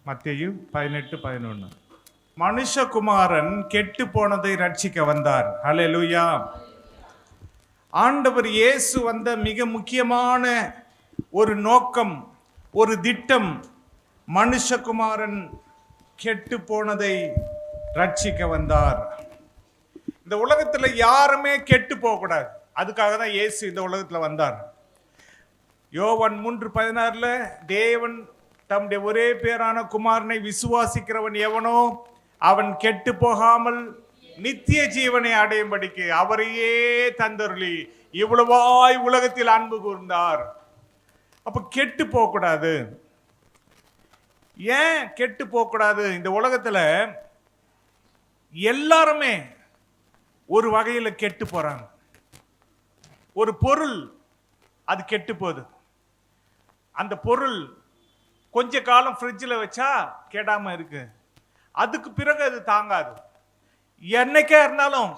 மத்தேயு 18:11. மனுஷகுமாரன் கெட்டு போனதை ரட்சிக்க வந்தார். ஹல்லேலூயா. ஆண்டவர் இயேசு வந்த மிக முக்கியமான ஒரு நோக்கம், ஒரு திட்டம், மனுஷகுமாரன் கெட்டு போனதை ரட்சிக்க வந்தார். இந்த உலகத்துல யாருமே கெட்டு போகக்கூடாது. அதுக்காக தான் இயேசு இந்த உலகத்துல வந்தார். யோவான் 3:16 தேவன் தம்முடைய ஒரே பேரான குமாரனை விசுவாசிக்கிறவன் எவனோ அவன் கெட்டு போகாமல் நித்திய ஜீவனை அடையும்படிக்கு அவரையே தந்தருளி இவ்வளவாய் உலகத்தில் அன்பு கூர்ந்தார். அப்ப கெட்டு போகக்கூடாது. ஏன் கெட்டு போகக்கூடாது? இந்த உலகத்துல எல்லாருமே ஒரு வகையில கெட்டு போறாங்க. ஒரு பொருள் அது கெட்டு போகுது. அந்த பொருள் கொஞ்ச காலம் ஃப்ரிட்ஜில் வச்சா கெடாம இருக்கு. அதுக்கு பிறகு அது தாங்காது. என்னைக்கே இருந்தாலும்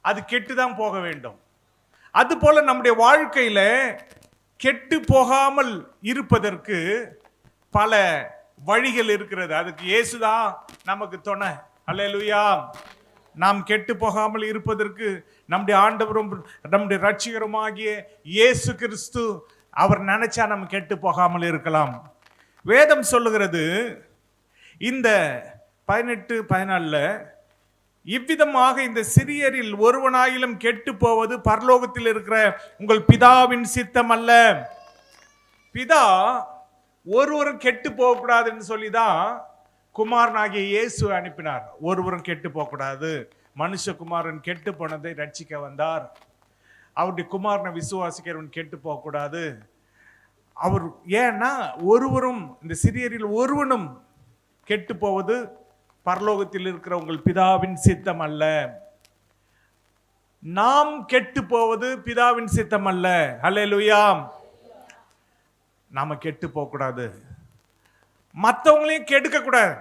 அது கெட்டு தான் போக வேண்டும். அது போல நம்முடைய வாழ்க்கையில கெட்டு போகாமல் இருப்பதற்கு பல வழிகள் இருக்கிறது. அதுக்கு இயேசுதான் நமக்கு துணை. அல்லேலூயா. நாம் கெட்டு போகாமல் இருப்பதற்கு நம்முடைய ஆண்டவரும் நம்முடைய ரட்சிகருமாகிய இயேசு கிறிஸ்து அவர் நினைச்சா நம்ம கெட்டு போகாமல் இருக்கலாம். வேதம் சொல்லுகிறது இந்த 18:14 இவ்விதமாக இந்த சிறியரில் ஒருவனாயிலும் கெட்டு போவது பரலோகத்தில் இருக்கிற உங்கள் பிதாவின் சித்தம் அல்ல. பிதா ஒருவரும் கெட்டு போகக்கூடாதுன்னு சொல்லிதான் குமாரனாகிய இயேசு அனுப்பினார். ஒருவரும் கெட்டு போகக்கூடாது. மனுஷகுமாரன் கெட்டு போனதை ரட்சிக்க வந்தார். அவருடைய குமாரனை விசுவாசிக்கிறவன் கெட்டு போகக்கூடாது. அவர் ஏன்னா ஒருவரும் இந்த சிறியரில் ஒருவனும் கெட்டு போவது பரலோகத்தில் இருக்கிற உங்கள் பிதாவின் சித்தம் அல்ல. நாம் கெட்டு போவது பிதாவின் சித்தம் அல்ல. அல்லேலூயா. நாம கெட்டு போகக்கூடாது. மற்றவங்களையும் கெடுக்க கூடாது.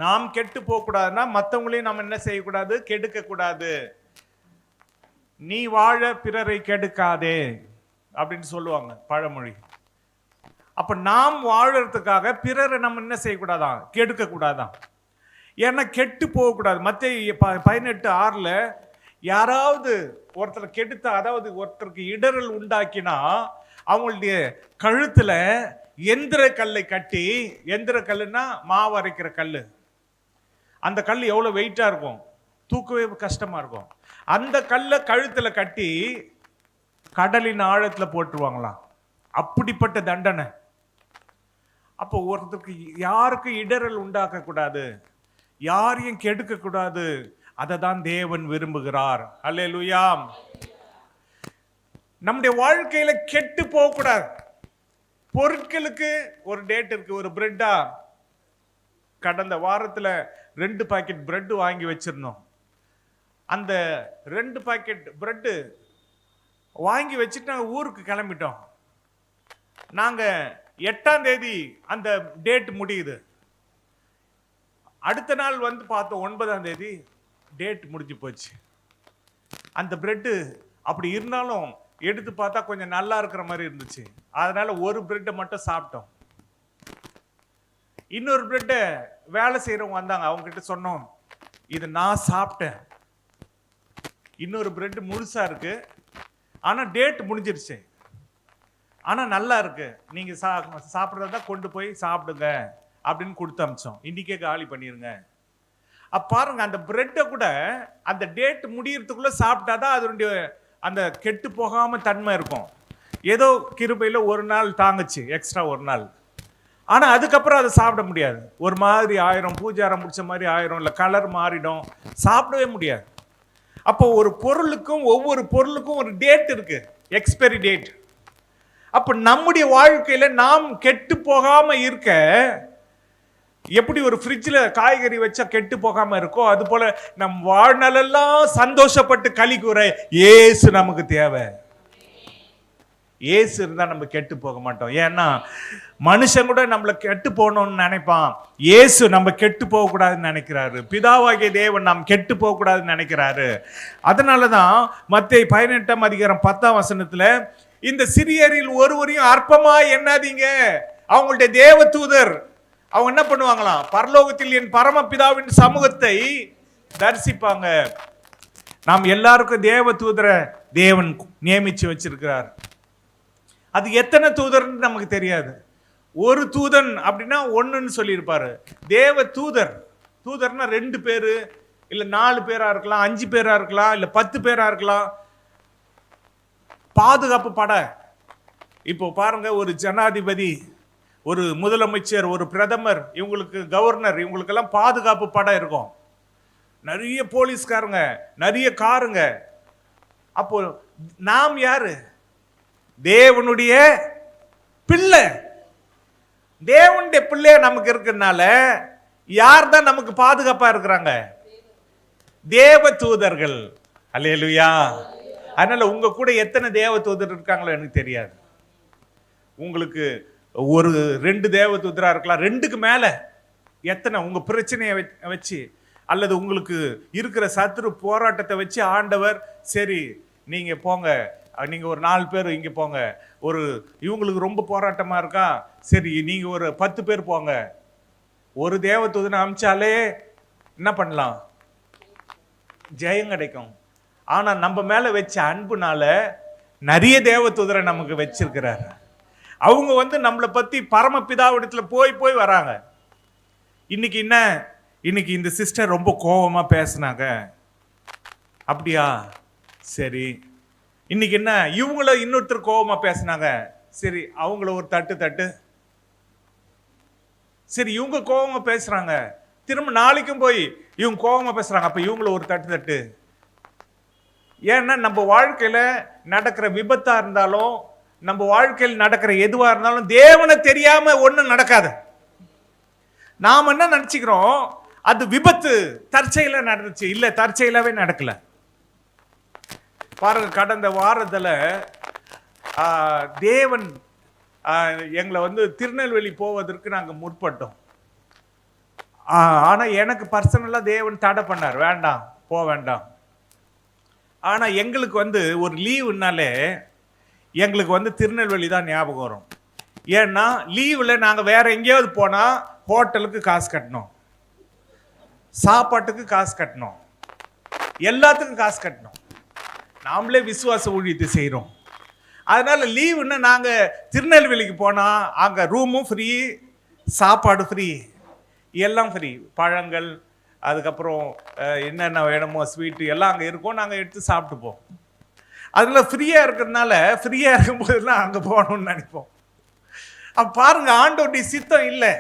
நாம் கெட்டு போகக்கூடாதுன்னா மற்றவங்களையும் நம்ம என்ன செய்யக்கூடாது? கெடுக்க கூடாது. நீ வாழ பிறரை கெடுக்காதே அப்படின்னு சொல்லுவாங்க பழமொழி. அப்ப நாம் வாழறதுக்காக பிறரை நம்ம என்ன செய்யக்கூடாதான்? கெடுக்க கூடாதான். ஏன்னா கெட்டு போகக்கூடாது. மத்தேயு 18:6 யாராவது ஒருத்தர் கெடுத்த, அதாவது ஒருத்தருக்கு இடரல் உண்டாக்கினா அவங்களுடைய கழுத்துல எந்திர கல்லை கட்டி, எந்திர கல்லுன்னா மாவு அரைக்கிற கல், அந்த கல் எவ்வளவு வெயிட்டா இருக்கும், தூக்கவே கஷ்டமா இருக்கும். அந்த கல்லை கழுத்துல கட்டி கடலின் ஆழத்துல போட்டுருவாங்களாம். அப்படிப்பட்ட தண்டனை. அப்போ ஒருத்தருக்கு யாருக்கு இடரல் உண்டாக்க கூடாது, யாரையும் கெடுக்க கூடாது. அதை தான் தேவன் விரும்புகிறார். அல்லேலூயா. நம்முடைய வாழ்க்கையில கெட்டு போக கூடாது. பொருட்களுக்கு ஒரு டேட் இருக்கு. ஒரு பிரெட்டா கடந்த வாரத்துல 2 பாக்கெட் பிரெட் வாங்கி வச்சிருந்தோம். அந்த 2 பாக்கெட் பிரெட் வாங்கி வச்சுட்டு நாங்கள் ஊருக்கு கிளம்பிட்டோம். நாங்க 8ஆம் தேதி அந்த டேட் முடியுது. அடுத்த நாள் வந்து பார்த்தோம் 9ஆம் தேதி டேட் முடிஞ்சு போச்சு. அந்த பிரெட்டு அப்படி இருந்தாலும் எடுத்து பார்த்தா கொஞ்சம் நல்லா இருக்கிற மாதிரி இருந்துச்சு. அதனால ஒரு பிரெட்டை மட்டும் சாப்பிட்டோம். இன்னொரு பிரெட்டை வேலை செய்யறவங்க வந்தாங்க, அவங்க கிட்ட சொன்னோம், இது நான் சாப்பிட்டேன். இன்னொரு பிரெட் முழுசா இருக்கு, ஆனா டேட் முடிஞ்சிருச்சு, ஆனா நல்லா இருக்கு, நீங்க சாப்பிட்றதா கொண்டு போய் சாப்பிடுங்க அப்படின்னு கொடுத்து அமிச்சோம். இன்னைக்கே காலி பண்ணிருங்க. பாருங்க, அந்த பிரெட்டை கூட அந்த டேட் முடியறதுக்குள்ள சாப்பிட்டாதான் அதனுடைய அந்த கெட்டு போகாம தன்மை இருக்கும். ஏதோ கிருபையில ஒரு நாள் தாங்குச்சு, எக்ஸ்ட்ரா ஒரு நாள். ஆனா அதுக்கப்புறம் அதை சாப்பிட முடியாது. ஒரு மாதிரி ஆயிரும், பூஜாரம் முடிச்ச மாதிரி ஆயிரும், இல்லை கலர் மாறிடும், சாப்பிடவே முடியாது. அப்போ ஒரு பொருளுக்கும் ஒவ்வொரு பொருளுக்கும் ஒரு டேட் இருக்கு, எக்ஸ்பைரி டேட். அப்ப நம்முடைய வாழ்க்கையில நாம் கெட்டு போகாம இருக்க, எப்படி ஒரு ஃப்ரிட்ஜில் காய்கறி வச்சா கெட்டு போகாம இருக்கோ, அது போல நம் வாழ்நாளெல்லாம் சந்தோஷப்பட்டு களி கூற இயேசு நமக்கு தேவை. இயேசு இருந்தா நம்ம கெட்டு போக மாட்டோம். ஏன்னா மனுஷன் கூட நம்மள கெட்டு போகணும்னு நினைப்பான். இயேசு நம்ம கெட்டு போக கூடாதுன்னு நினைக்கிறாரு. பிதாவாகிய தேவன் நாம் கெட்டு போக கூடாதுன்னு நினைக்கிறாரு. அதனாலதான் மத்தேயு 18:10 இந்த சிறியரில் ஒருவரையும் அற்பமா எண்ணாதீங்க, அவங்களுடைய தேவ தூதர், அவங்க என்ன பண்ணுவாங்களாம்? பரலோகத்தில் என் பரமபிதாவின் சமூகத்தை தரிசிப்பாங்க. நாம் எல்லாருக்கும் தேவ தூதரை தேவன் நியமிச்சு வச்சிருக்கிறார். அது எத்தனை தூதர்னு நமக்கு தெரியாது. ஒரு தூதன் அப்படின்னா ஒன்றுன்னு சொல்லியிருப்பாரு. தேவ தூதர், தூதர்னா 2 பேரு இல்லை 4 பேரா இருக்கலாம், 5 பேரா இருக்கலாம், இல்லை 10 பேரா இருக்கலாம். பாதுகாப்பு படை. இப்போ பாருங்க, ஒரு ஜனாதிபதி, ஒரு முதலமைச்சர், ஒரு பிரதமர், இவங்களுக்கு கவர்னர், இவங்களுக்கெல்லாம் பாதுகாப்பு படை இருக்கும். நிறைய போலீஸ்காரங்க, நிறைய காருங்க. அப்போ நாம் யாரு? தேவனுடைய பிள்ளை. தேவனுடைய பிள்ளை நமக்கு இருக்கிறதுனால யார் தான் நமக்கு பாதுகாப்பா இருக்கிறாங்க? தேவ தூதர்கள். அல்லேலூயா. அதனால உங்க கூட எத்தனை தேவ தூதர் இருக்காங்களோ எனக்கு தெரியாது. உங்களுக்கு ஒரு 2 தேவ தூதரா இருக்கலாம், 2க்கு மேல. எத்தனை உங்க பிரச்சனையை வச்சு அல்லது உங்களுக்கு இருக்கிற சத்துரு போராட்டத்தை வச்சு ஆண்டவர், சரி நீங்க போங்க, நீங்க ஒரு 4 பேர் இங்க போங்க, ஒரு இவங்களுக்கு ரொம்ப போராட்டமா இருக்கா, சரி நீங்க ஒரு 10 பேர் போங்க. ஒரு தேவ தூதனை அமிச்சாலே என்ன பண்ணலாம்? ஜெயம் கிடைக்கும். ஆனா நம்ம மேல வச்ச அன்புனால நிறைய தேவ தூதரை நமக்கு வச்சிருக்கிறார். அவங்க நம்மளை பத்தி பரமபிதாவிடத்துல போய் வராங்க. இன்னைக்கு என்ன? இன்னைக்கு இந்த சிஸ்டர் ரொம்ப கோபமா பேசினாங்க, அப்படியா? சரி. இன்னைக்கு என்ன? இவங்கள இன்னொருத்தர் கோபமா பேசினாங்க, சரி அவங்கள ஒரு தட்டு. சரி இவங்க கோபமா பேசுறாங்க, திரும்ப நாளைக்கும் போய் இவங்க கோபமா பேசுறாங்க, அப்ப இவங்கள ஒரு தட்டு. ஏன்னா நம்ம வாழ்க்கையில நடக்கிற விபத்தா இருந்தாலும், நம்ம வாழ்க்கையில் நடக்கிற எதுவா இருந்தாலும் தேவனை தெரியாம ஒண்ணும் நடக்காது. நாம என்ன நினைச்சுக்கிறோம்? அது விபத்து, தற்செயலா நடந்துச்சு. இல்ல, தற்செயலாவே நடக்கல. பாருங்க, கடந்த வாரத்துல தேவன் எங்களை திருநெல்வேலி போவதற்கு நாங்க முற்பட்டோம். ஆனா எனக்கு பர்சனலா தேவன் தடை பண்ணார், வேண்டாம் போக வேண்டாம். ஆனா எங்களுக்கு ஒரு லீவுனாலே எங்களுக்கு திருநெல்வேலி தான் ஞாபகம் வரும். ஏன்னா லீவுல நாங்க வேற எங்கேயாவது போனா ஹோட்டலுக்கு காசு கட்டணும், சாப்பாட்டுக்கு காசு கட்டணும், எல்லாத்துக்கும் காசு கட்டணும். நாமளே விசுவாச ஊழியத்தை செய்கிறோம். அதனால லீவுன்னு நாங்கள் திருநெல்வேலிக்கு போனால் அங்கே ரூமும் ஃப்ரீ, சாப்பாடு ஃப்ரீ, எல்லாம் ஃப்ரீ. பழங்கள், அதுக்கப்புறம் என்னென்ன வேணுமோ ஸ்வீட்டு எல்லாம் அங்கே இருக்கும், நாங்கள் எடுத்து சாப்பிட்டுப்போம். அதில் ஃப்ரீயாக இருக்கிறதுனால ஃப்ரீயாக இருக்கும்போதெல்லாம் அங்கே போகணும்னு நினைப்போம். அப்போ பாருங்கள், ஆண்டவருடைய சித்தம் இல்லை.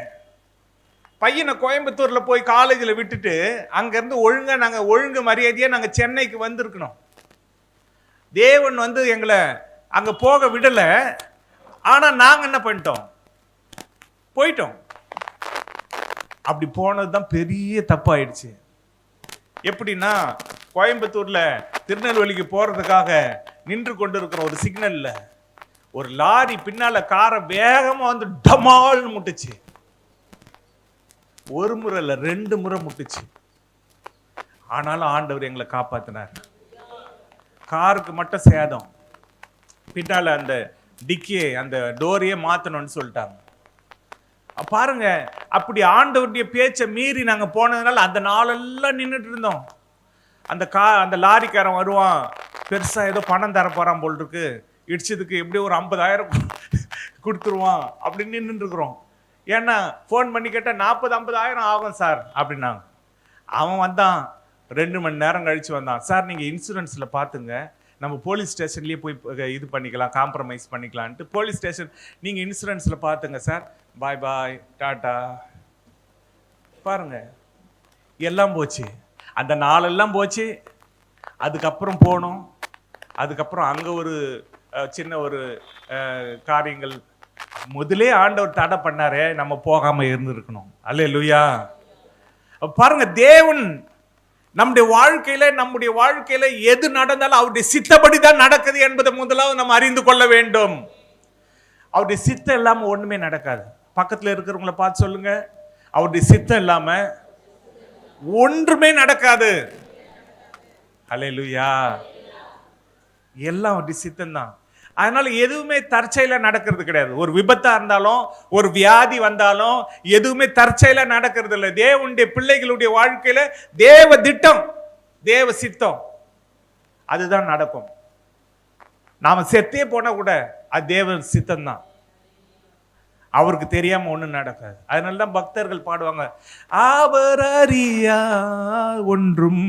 பையனை கோயம்புத்தூரில் போய் காலேஜில் விட்டுட்டு அங்கேருந்து ஒழுங்காக நாங்கள் ஒழுங்கு மரியாதையாக நாங்கள் சென்னைக்கு வந்திருக்கணும். தேவன் எங்களை அங்கே போக விடலை. ஆனால் நாங்கள் என்ன பண்ணிட்டோம்? போயிட்டோம். அப்படி போனது தான் பெரிய தப்பாயிடுச்சு. எப்படின்னா, கோயம்புத்தூரில் திருநெல்வேலிக்கு போகிறதுக்காக நின்று கொண்டு இருக்கிற ஒரு சிக்னலில் ஒரு லாரி பின்னால் காரை வேகமாக டமால்னு முட்டுச்சு. ஒரு முறை இல்லை, 2 முறை முட்டுச்சு. ஆனாலும் ஆண்டவர் எங்களை காப்பாத்தினார். காருக்கு மட்டும் சேதம், பின்னால அந்த டிக்கியை, அந்த டோரையே மாத்தணும்னு சொல்லிட்டாங்க. பாருங்க, அப்படி ஆண்டவருடைய பேச்சை மீறி நாங்க போனதுனால அந்த நாளெல்லாம் நின்றுட்டு இருந்தோம். அந்த லாரிக்காரன் வருவான், பெருசா ஏதோ பணம் தர போறான் போல் இருக்கு, இடிச்சதுக்கு எப்படியும் ஒரு 50,000 கொடுத்துருவான் அப்படின்னு நின்றுட்டு இருக்கிறோம். ஏன்னா ஃபோன் பண்ணி கேட்டால் 40-50,000 ஆகும் சார் அப்படின்னாங்க. அவன் வந்தான், 2 மணி நேரம் கழிச்சு வந்தான். சார் நீங்கள் இன்சூரன்ஸில் பார்த்துங்க, நம்ம போலீஸ் ஸ்டேஷன்லேயே போய் இது பண்ணிக்கலாம், காம்ப்ரமைஸ் பண்ணிக்கலான்ட்டு. போலீஸ் ஸ்டேஷன், நீங்கள் இன்சூரன்ஸில் பார்த்துங்க சார், பாய் பாய் டாட்டா. பாருங்க, எல்லாம் போச்சு, அந்த நாளெல்லாம் போச்சு. அதுக்கப்புறம் போனோம். அதுக்கப்புறம் அங்கே ஒரு சின்ன ஒரு காரியங்கள் முதலே ஆண்டவர் தடை பண்ணாரே, நம்ம போகாம இருந்திருக்கணும். அல்லேலூயா. பாருங்க, தேவன் நம்முடைய வாழ்க்கையில எது நடந்தாலும் அவருடைய சித்தப்படி தான் நடக்குது என்பதை முதலாவது நம்ம அறிந்து கொள்ள வேண்டும். அவருடைய சித்தம் இல்லாம ஒண்ணுமே நடக்காது. பக்கத்துல இருக்கிறவங்கள பார்த்து சொல்லுங்க, அவருடைய சித்தம் இல்லாம ஒன்றுமே நடக்காது. அல்லேலூயா. எல்லாம் அவருடைய சித்தம் தான். அதனால எதுவுமே தற்செயலா நடக்கிறது கிடையாது. ஒரு விபத்தா இருந்தாலும், ஒரு வியாதி வந்தாலும் எதுவுமே தற்செயலா நடக்கிறது இல்லை. தேவனுடைய பிள்ளைகளுடைய வாழ்க்கையில தேவ திட்டம், தேவ சித்தம் அதுதான் நடக்கும். நாம செத்தே போனா கூட அது தேவ சித்தம் தான். அவருக்கு தெரியாம ஒண்ணும் நடக்காது. அதனாலதான் பக்தர்கள் பாடுவாங்க, அவர் அறியா ஒன்றும்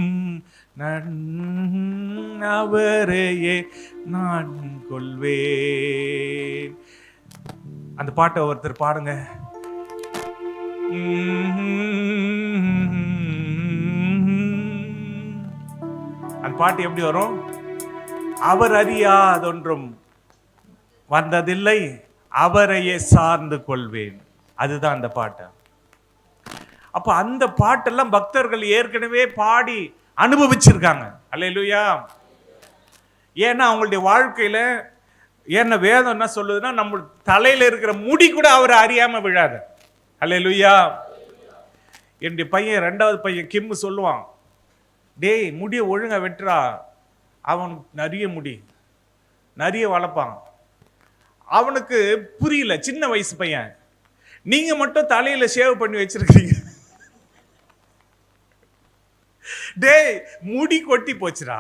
அவரையே நான் கொள்வேன். அந்த பாட்டை ஒருத்தர் பாடுங்க. அந்த பாட்டு எப்படி வரும்? அவர் அறியாதொன்றும் வந்ததில்லை, அவரையே சார்ந்து கொள்வேன். அதுதான் அந்த பாட்டு. அப்ப அந்த பாட்டெல்லாம் பக்தர்கள் ஏற்கனவே பாடி அனுபவிச்சிருக்காங்க. அல்லேலூயா. ஏன்னா அவங்களுடைய வாழ்க்கையில என்ன வேதம் என்ன சொல்லுதுன்னா, நம்ம தலையில இருக்கிற முடி கூட அவரை அறியாம விழாது. அல்லேலூயா. என்னுடைய பையன், 2வது பையன் கிம்மு சொல்லுவான், டேய் முடிய ஒழுங்கா வெட்டுறா. அவனுக்கு நிறைய முடி, நிறைய வளர்ப்பான். அவனுக்கு புரியல, சின்ன வயசு பையன். நீங்க மட்டும் தலையில ஷேவ் பண்ணி வச்சிருக்கீங்க. டேய் முடி கொட்டி போச்சுடா.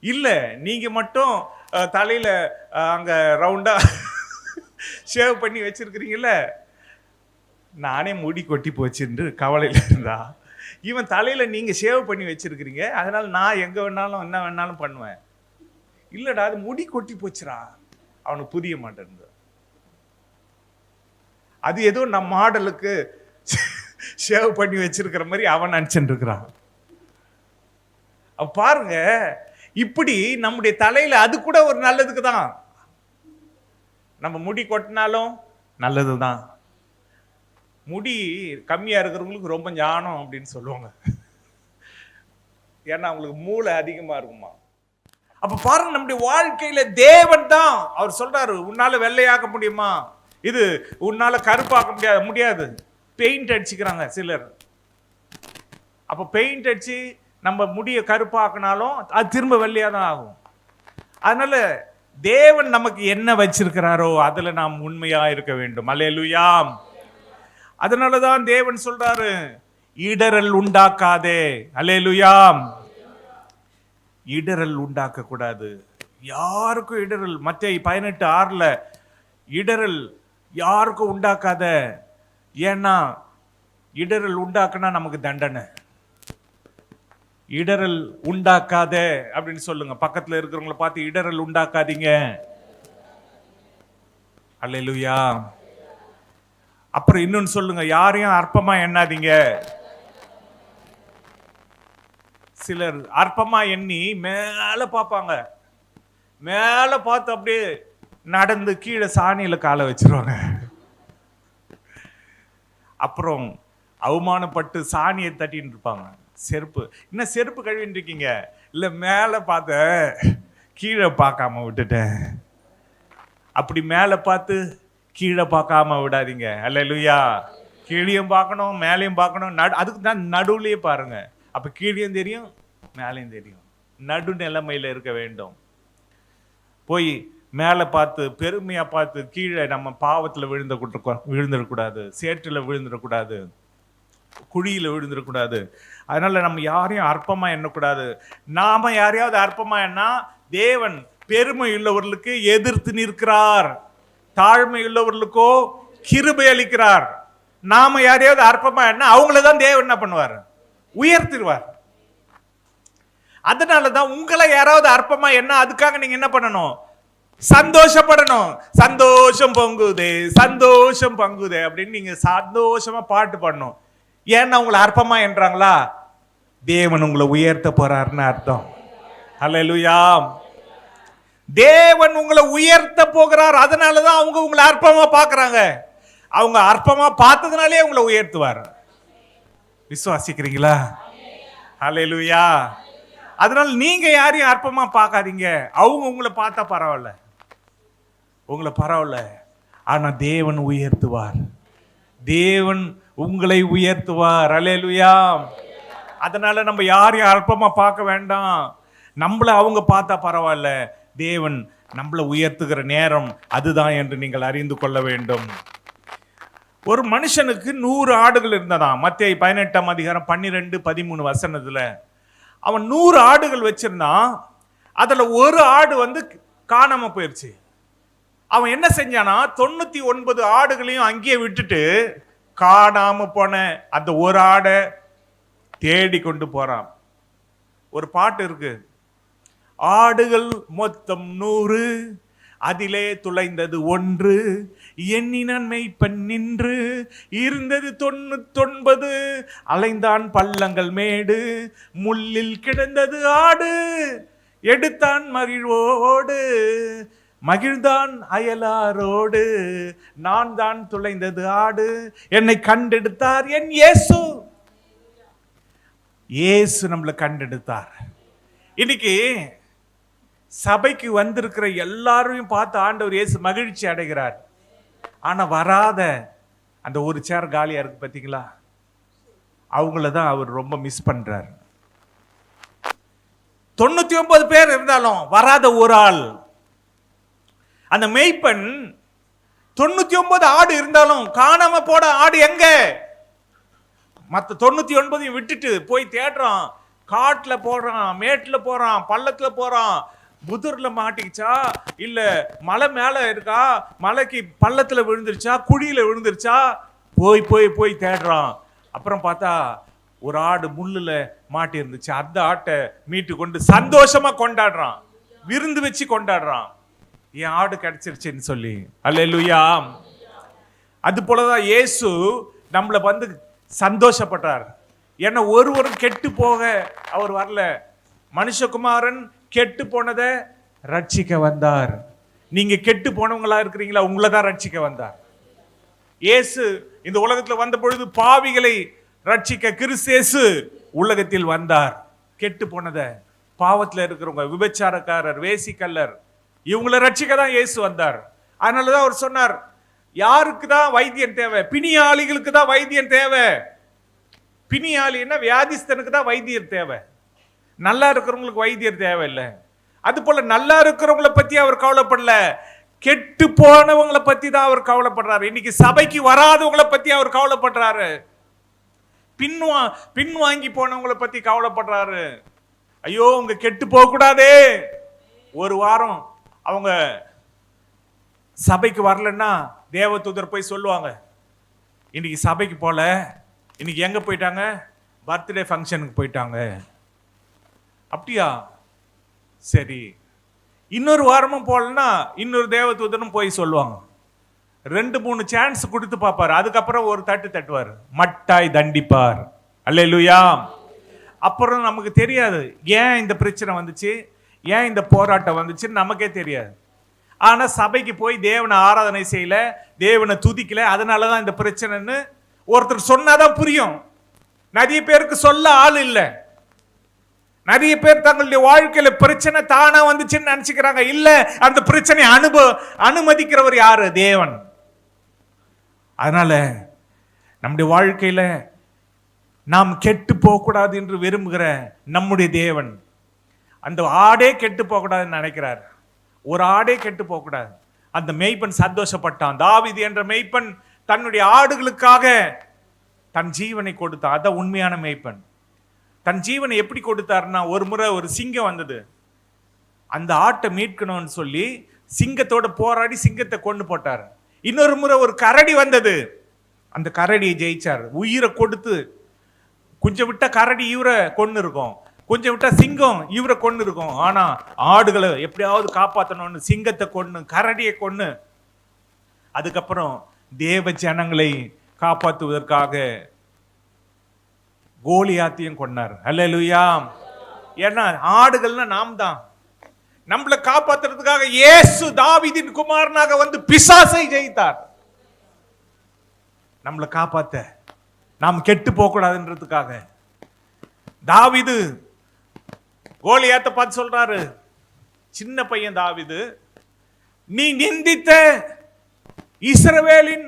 இல்ல நீங்க மட்டும் தலையில அங்க ரவுண்டா ஷேவ் பண்ணி வச்சிருக்கிறீங்கல்ல, நானே முடி கொட்டி போச்சுன்னு கவலையில இருந்தா, இவன் தலையில நீங்க ஷேவ் பண்ணி வச்சிருக்கிறீங்க, அதனால நான் எங்க வேணாலும் என்ன வேணாலும் பண்ணுவேன். இல்லடா அது முடி கொட்டி போச்சுடா. அவனுக்கு புரிய மாட்டேன். அது ஏதோ நம்ம மாடலுக்கு ஷேவ் பண்ணி வச்சிருக்கிற மாதிரி அவன் நினைச்சுட்டு இருக்கிறான். பாருங்க, இப்படி நம்முடைய தலையில அது கூட ஒரு நல்லதுக்கு தான். நம்ம முடி கொட்டினாலும் நல்லதுதான். முடி கம்மியா இருக்கிறவங்களுக்கு ரொம்ப ஞானம் அப்படின்னு சொல்லுவாங்க. ஏன்னா அவங்களுக்கு மூளை அதிகமா இருக்குமா. அப்ப பாருங்க, நம்முடைய வாழ்க்கையில தேவன் தான். அவர் சொல்றாரு, உன்னால வெள்ளையாக்க முடியுமா, இது உன்னால கருப்பாக்க முடியாது. பெயிண்ட் அடிச்சுக்கிறாங்க சிலர். அப்ப பெயிண்ட் அடிச்சு நம்ம முடிய கருப்பாக்கினாலும் அது திரும்ப வெள்ளையா தான் ஆகும். அதனால தேவன் நமக்கு என்ன வச்சிருக்கிறாரோ அதுல நாம் உண்மையா இருக்க வேண்டும். அல்லேலூயா. அதனாலதான் தேவன் சொல்றாரு, இடரல் உண்டாக்காதே. அல்லேலூயா. இடரல் உண்டாக்க கூடாது. யாருக்கும் இடரல், மத்தேயு 18:6 இடரல் யாருக்கும் உண்டாக்காத. ஏன்னா இடரல் உண்டாக்குனா நமக்கு தண்டனை. இடரல் உண்டாக்காத அப்படின்னு சொல்லுங்க. பக்கத்துல இருக்கிறவங்களை பார்த்து இடரல் உண்டாக்காதீங்க. அல்லேலூயா. அப்புறம் இன்னொன்னு சொல்லுங்க, யாரையும் அற்பமா எண்ணாதீங்க. சிலர் அற்பமா எண்ணி மேல பார்ப்பாங்க, மேல பார்த்து அப்படியே நடந்து கீழே சாணியில காலை வச்சிருவாங்க. அப்புறம் அவமானப்பட்டு சாணியை தட்டின்னு இருப்பாங்க. செருப்பு, என்ன செருப்பு கழுவின்னு இருக்கீங்க? இல்ல மேல பார்த்த கீழே பார்க்காம விட்டுட்டேன். அப்படி மேல பார்த்து கீழே பார்க்காம விடாதீங்க. அல்லேலூயா. கீழையும் பார்க்கணும், மேலையும் பார்க்கணும். அதுக்கு தான் நடுவுலயே பாருங்க. அப்ப கீழையும் தெரியும், மேலையும் தெரியும். நடு நிலைமையில இருக்க வேண்டும். போய் மேலே பார்த்து பெருமையா பார்த்து கீழே நம்ம பாவத்துல விழுந்துடக்கூடாது, சேற்றுல விழுந்துடக்கூடாது, குழியில விழுந்துடக்கூடாது. அதனால நம்ம யாரையும் அற்பமா எண்ணக்கூடாது. நாம யாரையாவது அற்பமா எண்ணா தேவன் பெருமை உள்ளவர்களுக்கு எதிர்த்து நிற்கிறார், தாழ்மை உள்ளவர்களுக்கோ கிருபை அளிக்கிறார். நாம யாரையாவது அற்பமா எண்ணா அவங்களதான் தேவன் என்ன பண்ணுவார்? உயர்த்திடுவார். அதனாலதான் உங்களை யாராவது அற்பமா என்ன, அதுக்காக நீங்க என்ன பண்ணணும்? சந்தோஷப்படணும். சந்தோஷம் பொங்குதே, சந்தோஷம் பங்குதே அப்படின்னு நீங்க சந்தோஷமா பாட்டு பாடணும். ஏன்னா உங்களை அற்பமா என்றாங்களா, தேவன் உங்களை உயர்த்த போறாருன்னு அர்த்தம். அல்லேலூயா. தேவன் உங்களை உயர்த்த போகிறார். அதனாலதான் அவங்க உங்களை அற்பமா பாக்குறாங்க. அவங்க அற்பமா பார்த்ததுனாலே உங்களை உயர்த்துவார். விசுவாசிக்கிறீங்களா? அல்லேலூயா. அதனால நீங்க யாரையும் அற்பமா பார்க்காதீங்க. அவங்க உங்களை பார்த்தா பரவாயில்ல, உங்களை பரவாயில்ல. ஆனா தேவன் உயர்த்துவார். தேவன் உங்களை உயர்த்துவார். அல்லேலூயா. அதனால நம்ம யாரையும் அற்பமா பார்க்க வேண்டாம். நம்மள அவங்க பார்த்தா பரவாயில்ல, தேவன் நம்மளை உயர்த்துகிற நேரம் அதுதான் என்று நீங்கள் அறிந்து கொள்ள வேண்டும். ஒரு மனுஷனுக்கு 100 ஆடுகள் இருந்ததாம். மத்தேயு 18ஆம் அதிகாரம் 12, 13 வசனத்துல அவன் 100 ஆடுகள் வச்சிருந்தான். அதுல ஒரு ஆடு காணாம போயிருச்சு. அவன் என்ன செஞ்சானா, 99 ஆடுகளையும் அங்கேயே விட்டுட்டு காணாம போன அந்த ஒரு ஆடை தேடி கொண்டு போறான். ஒரு பாட்டு இருக்கு, ஆடுகள் மொத்தம் 100, அதிலே துளைந்தது 1, எண்ணினான் மேய்ப்பன் நின்று இருந்தது 99, அலைந்தான் பள்ளங்கள் மேடு, முள்ளில் கிடந்தது ஆடு, எடுத்தான் மகிழ்வோடு மகிழ்ந்தான் அயலாரோடு, நான் தான் துளைந்தது ஆடு, என்னை கண்டெடுத்தார் என் இயேசு. இயேசு நம்மளை கண்டெடுத்தார். இன்னைக்கு சபைக்கு வந்திருக்கிற எல்லாரையும் பார்த்து ஆண்டவர் இயேசு மகிழ்ச்சி அடைகிறார். ஆனா வராத அந்த ஒரு சேர் காலியா இருக்கு பாத்தீங்களா, அவங்கள தான் அவர் ரொம்ப மிஸ் பண்றார். 99 பேர் இருந்தாலும் வராத ஒரு ஆள். அந்த மேய்ப்பன் 99 ஆடு இருந்தாலும் காணாம போட ஆடு எங்க? மற்ற 99 விட்டுட்டு போய் தேடுறான். காட்டுல போறான், மேட்டுல போறான், பள்ளத்துல போறான். புதர்ல மாட்டிக்கிச்சா, இல்ல மலை மேல இருக்கா, மலைக்கு பள்ளத்துல விழுந்துருச்சா, குழியில விழுந்துருச்சா, போய் போய் போய் தேடுறான். அப்புறம் பார்த்தா ஒரு ஆடு முள்ளுல மாட்டி இருந்துச்சு. அந்த ஆட்டை மீட்டு கொண்டு சந்தோஷமா கொண்டாடுறான், விருந்து வச்சு கொண்டாடுறான், என் ஆடு கிடைச்சிருச்சுன்னு சொல்லி. அல்லேலூயா. அது போலதான் இயேசு நம்மளை சந்தோஷப்பட்டார். ஏன்னா ஒருவரும் கெட்டு போக அவர் வரல. மனுஷகுமாரன் கெட்டு போனதை ரட்சிக்க வந்தார். நீங்க கெட்டு போனவங்களா இருக்கிறீங்களா, உங்களை தான் ரட்சிக்க வந்தார். இயேசு இந்த உலகத்துல வந்த பொழுது பாவிகளை ரட்சிக்க கிறிஸ்து உலகத்தில் வந்தார். கெட்டு போனதை, பாவத்துல இருக்கிறவங்க, விபச்சாரக்காரர், வேசிக்கல்லர், இவங்களை ரட்சிக்க தான் இயேசு வந்தார். அதனாலதான் அவர் சொன்னார், யாருக்கு தான் வைத்தியம் தேவை? பிணியாளிகளுக்கு தான் வைத்தியம் தேவை. பிணியாளின்னா வியாதிஸ்தனுக்கு தான் வைத்தியர் தேவை, நல்லா இருக்கிறவங்களுக்கு வைத்தியர் தேவையில்லை. அது போல நல்லா இருக்கிறவங்களை பத்தி அவர் கவலைப்படல, கெட்டு போனவங்களை பத்தி தான் அவர் கவலைப்படுறாரு. இன்னைக்கு சபைக்கு வராதவங்களை பத்தி அவர் கவலைப்படுறாரு. பின்வாங்கி போனவங்களை பத்தி கவலைப்படுறாரு. ஐயோ உங்க கெட்டு போக கூடாதே. ஒரு வாரம் அவங்க சபைக்கு வரலன்னா தேவதூதர் போய் சொல்லுவாங்க, இன்னைக்கு சபைக்கு போல, இன்னைக்கு எங்க போயிட்டாங்க? பர்த்டே ஃபங்க்ஷனுக்கு போயிட்டாங்க. அப்படியா, சரி. இன்னொரு வாரமும் போலன்னா இன்னொரு தேவதூதனும் போய் சொல்லுவாங்க. 2-3 சான்ஸ் கொடுத்து பார்ப்பார். அதுக்கப்புறம் ஒரு தட்டு தட்டுவார், மட்டாய் தண்டிப்பார். அல்லேலூயா. அப்புறம் நமக்கு தெரியாது ஏன் இந்த பிரச்சனை வந்துச்சு, ஏன் இந்த போராட்டம் வந்துச்சுன்னு நமக்கே தெரியாது. ஆனா சபைக்கு போய் தேவனை ஆராதனை செய்யல, தேவனை துதிக்கல, அதனாலதான் இந்த பிரச்சனைன்னு ஒருத்தர் சொன்னாதான் புரியும். நிறைய பேருக்கு சொல்ல ஆள் இல்லை. நிறைய பேர் தங்களுடைய வாழ்க்கையில பிரச்சனை தானா வந்துச்சுன்னு நினைச்சுக்கிறாங்க. இல்ல, அந்த பிரச்சனை அனுமதிக்கிறவர் யாரு? தேவன். அதனால நம்முடைய வாழ்க்கையில நாம் கெட்டு போக கூடாது என்று விரும்புகிற நம்முடைய தேவன் அந்த ஆடே கெட்டு போக கூடாதுன்னு நினைக்கிறார். ஒரு ஆடே கெட்டு போக கூடாது. அந்த மேய்ப்பன் சந்தோஷப்பட்டான். தாவீது என்ற மேய்ப்பன் தன்னுடைய ஆடுகளுக்காக தன் ஜீவனை கொடுத்தான். அதான் உண்மையான மேய்ப்பன். தன் ஜீவனை எப்படி கொடுத்தாருன்னா, ஒரு முறை ஒரு சிங்கம் வந்தது. அந்த ஆட்டை மீட்கணும்னு சொல்லி சிங்கத்தோட போராடி சிங்கத்தை கொண்டு போட்டார். இன்னொரு முறை ஒரு கரடி வந்தது. அந்த கரடியை ஜெயிச்சார். உயிரை கொடுத்து, கொஞ்சம் விட்டா கரடி இவரை கொண்டு இருக்கும், கொஞ்சம் விட்டா சிங்கம் இவரை கொண்டு இருக்கும். ஆனா ஆடுகளை எப்படியாவது காப்பாற்றணும்னு சிங்கத்தை கொண்டு, கரடியை கொண்டு, அதுக்கப்புறம் தேவ ஜனங்களை காப்பாற்றுவதற்காக கோலியாத்தையும் கொண்டார். அல்லேலூயா. ஏன்னா ஆடுகள்னா நாம் தான். நம்மளை காப்பாற்றுறதுக்காக இயேசு தாவீதின் குமாரனாக வந்து பிசாசை ஜெயித்தார். நம்மளை காப்பாத்த, நாம் கெட்டு போக கூடாதுன்றதுக்காக. தாவீது கோலியாத்தை பார்த்து சொல்றாரு, சின்ன பையன் தாவீது, நீ நிந்தித்த இஸ்ரவேலின்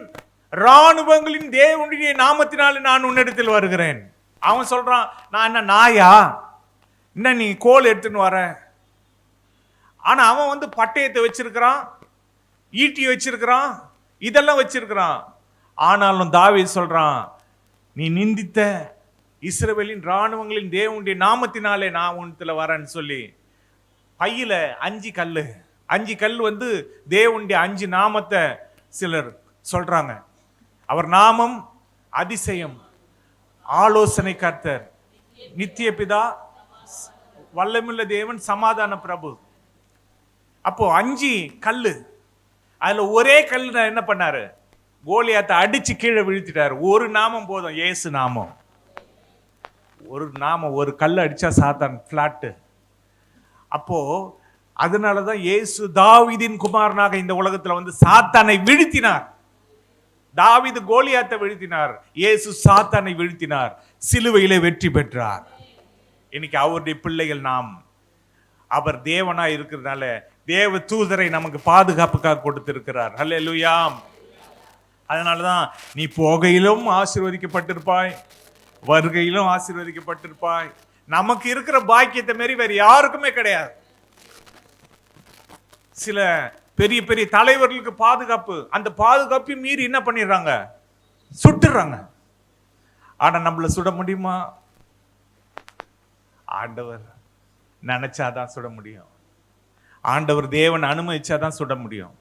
ராணுவங்களின் தேவனுடைய நாமத்தினால நான் உன்னிடத்தில் வருகிறேன். அவன் சொல்றான், நான் என்ன நாயா, என்ன நீ கோல் எடுத்துன்னு வர? ஆனா அவன் வந்து பட்டயத்தை வச்சிருக்கிறான், ஈட்டி வச்சிருக்கிறான், இதெல்லாம் வச்சிருக்கிறான். ஆனாலும் தாவீது சொல்றான், நீ நிந்தித்த இஸ்ரவேலின் ராணுவங்களின் தேவனுடைய நாமத்தினாலே நான் உன்னிடத்துல வரேன்னு சொல்லி பையில 5 கல் வந்து தேவனுடைய 5 நாமத்தை சிலர் சொல்றாங்க. அவர் நாமம் அதிசயம், ஆலோசனை கர்த்தர், நித்திய பிதா, வல்லமுள்ள தேவன், சமாதான பிரபு. அப்போ 5 கல்லு. அதுல ஒரே கல்லு என்ன பண்ணாரு, கோலியாத்தை அடிச்சு கீழே வீழ்த்திட்டாரு. ஒரு நாமம் போதும், இயேசு நாமம். ஒரு நாமம், ஒரு கல் அடிச்சா சாத்தான் பிளாட்டு. அப்போ அதனாலதான் இயேசு தாவீதின் குமாரனாக இந்த உலகத்துல வந்து சாத்தானை வீழ்த்தினார். தாவீது கோலியாத்தை வீழ்த்தினார், இயேசு சாத்தானை வீழ்த்தினார், சிலுவையிலே வெற்றி பெற்றார். இன்னைக்கு அவருடைய பிள்ளைகள் நாம். அவர் தேவனா இருக்கிறதுனால தேவ தூதரை நமக்கு பாதுகாப்புக்காக கொடுத்திருக்கிறார். ஹல்லேலூயா. அதனாலதான் நீ போகையிலும் ஆசீர்வதிக்கப்பட்டிருப்பாய், வருகையிலும் ஆசீர்வதிக்கப்பட்டிருப்பாய். நமக்கு இருக்கிற பாக்கியத்தை மாரி வேற யாருக்குமே கிடையாது. சில பெரிய பெரிய தலைவர்களுக்கு பாதுகாப்பு, அந்த பாதுகாப்பை மீறி என்ன பண்ணிடுறாங்க, சுட்டுறாங்க. ஆனா நம்மள சுட முடியுமா? ஆண்டவர் நினைச்சாதான் சுட முடியும். ஆண்டவர் தேவன் அனுமதிச்சாதான் சுட முடியும்.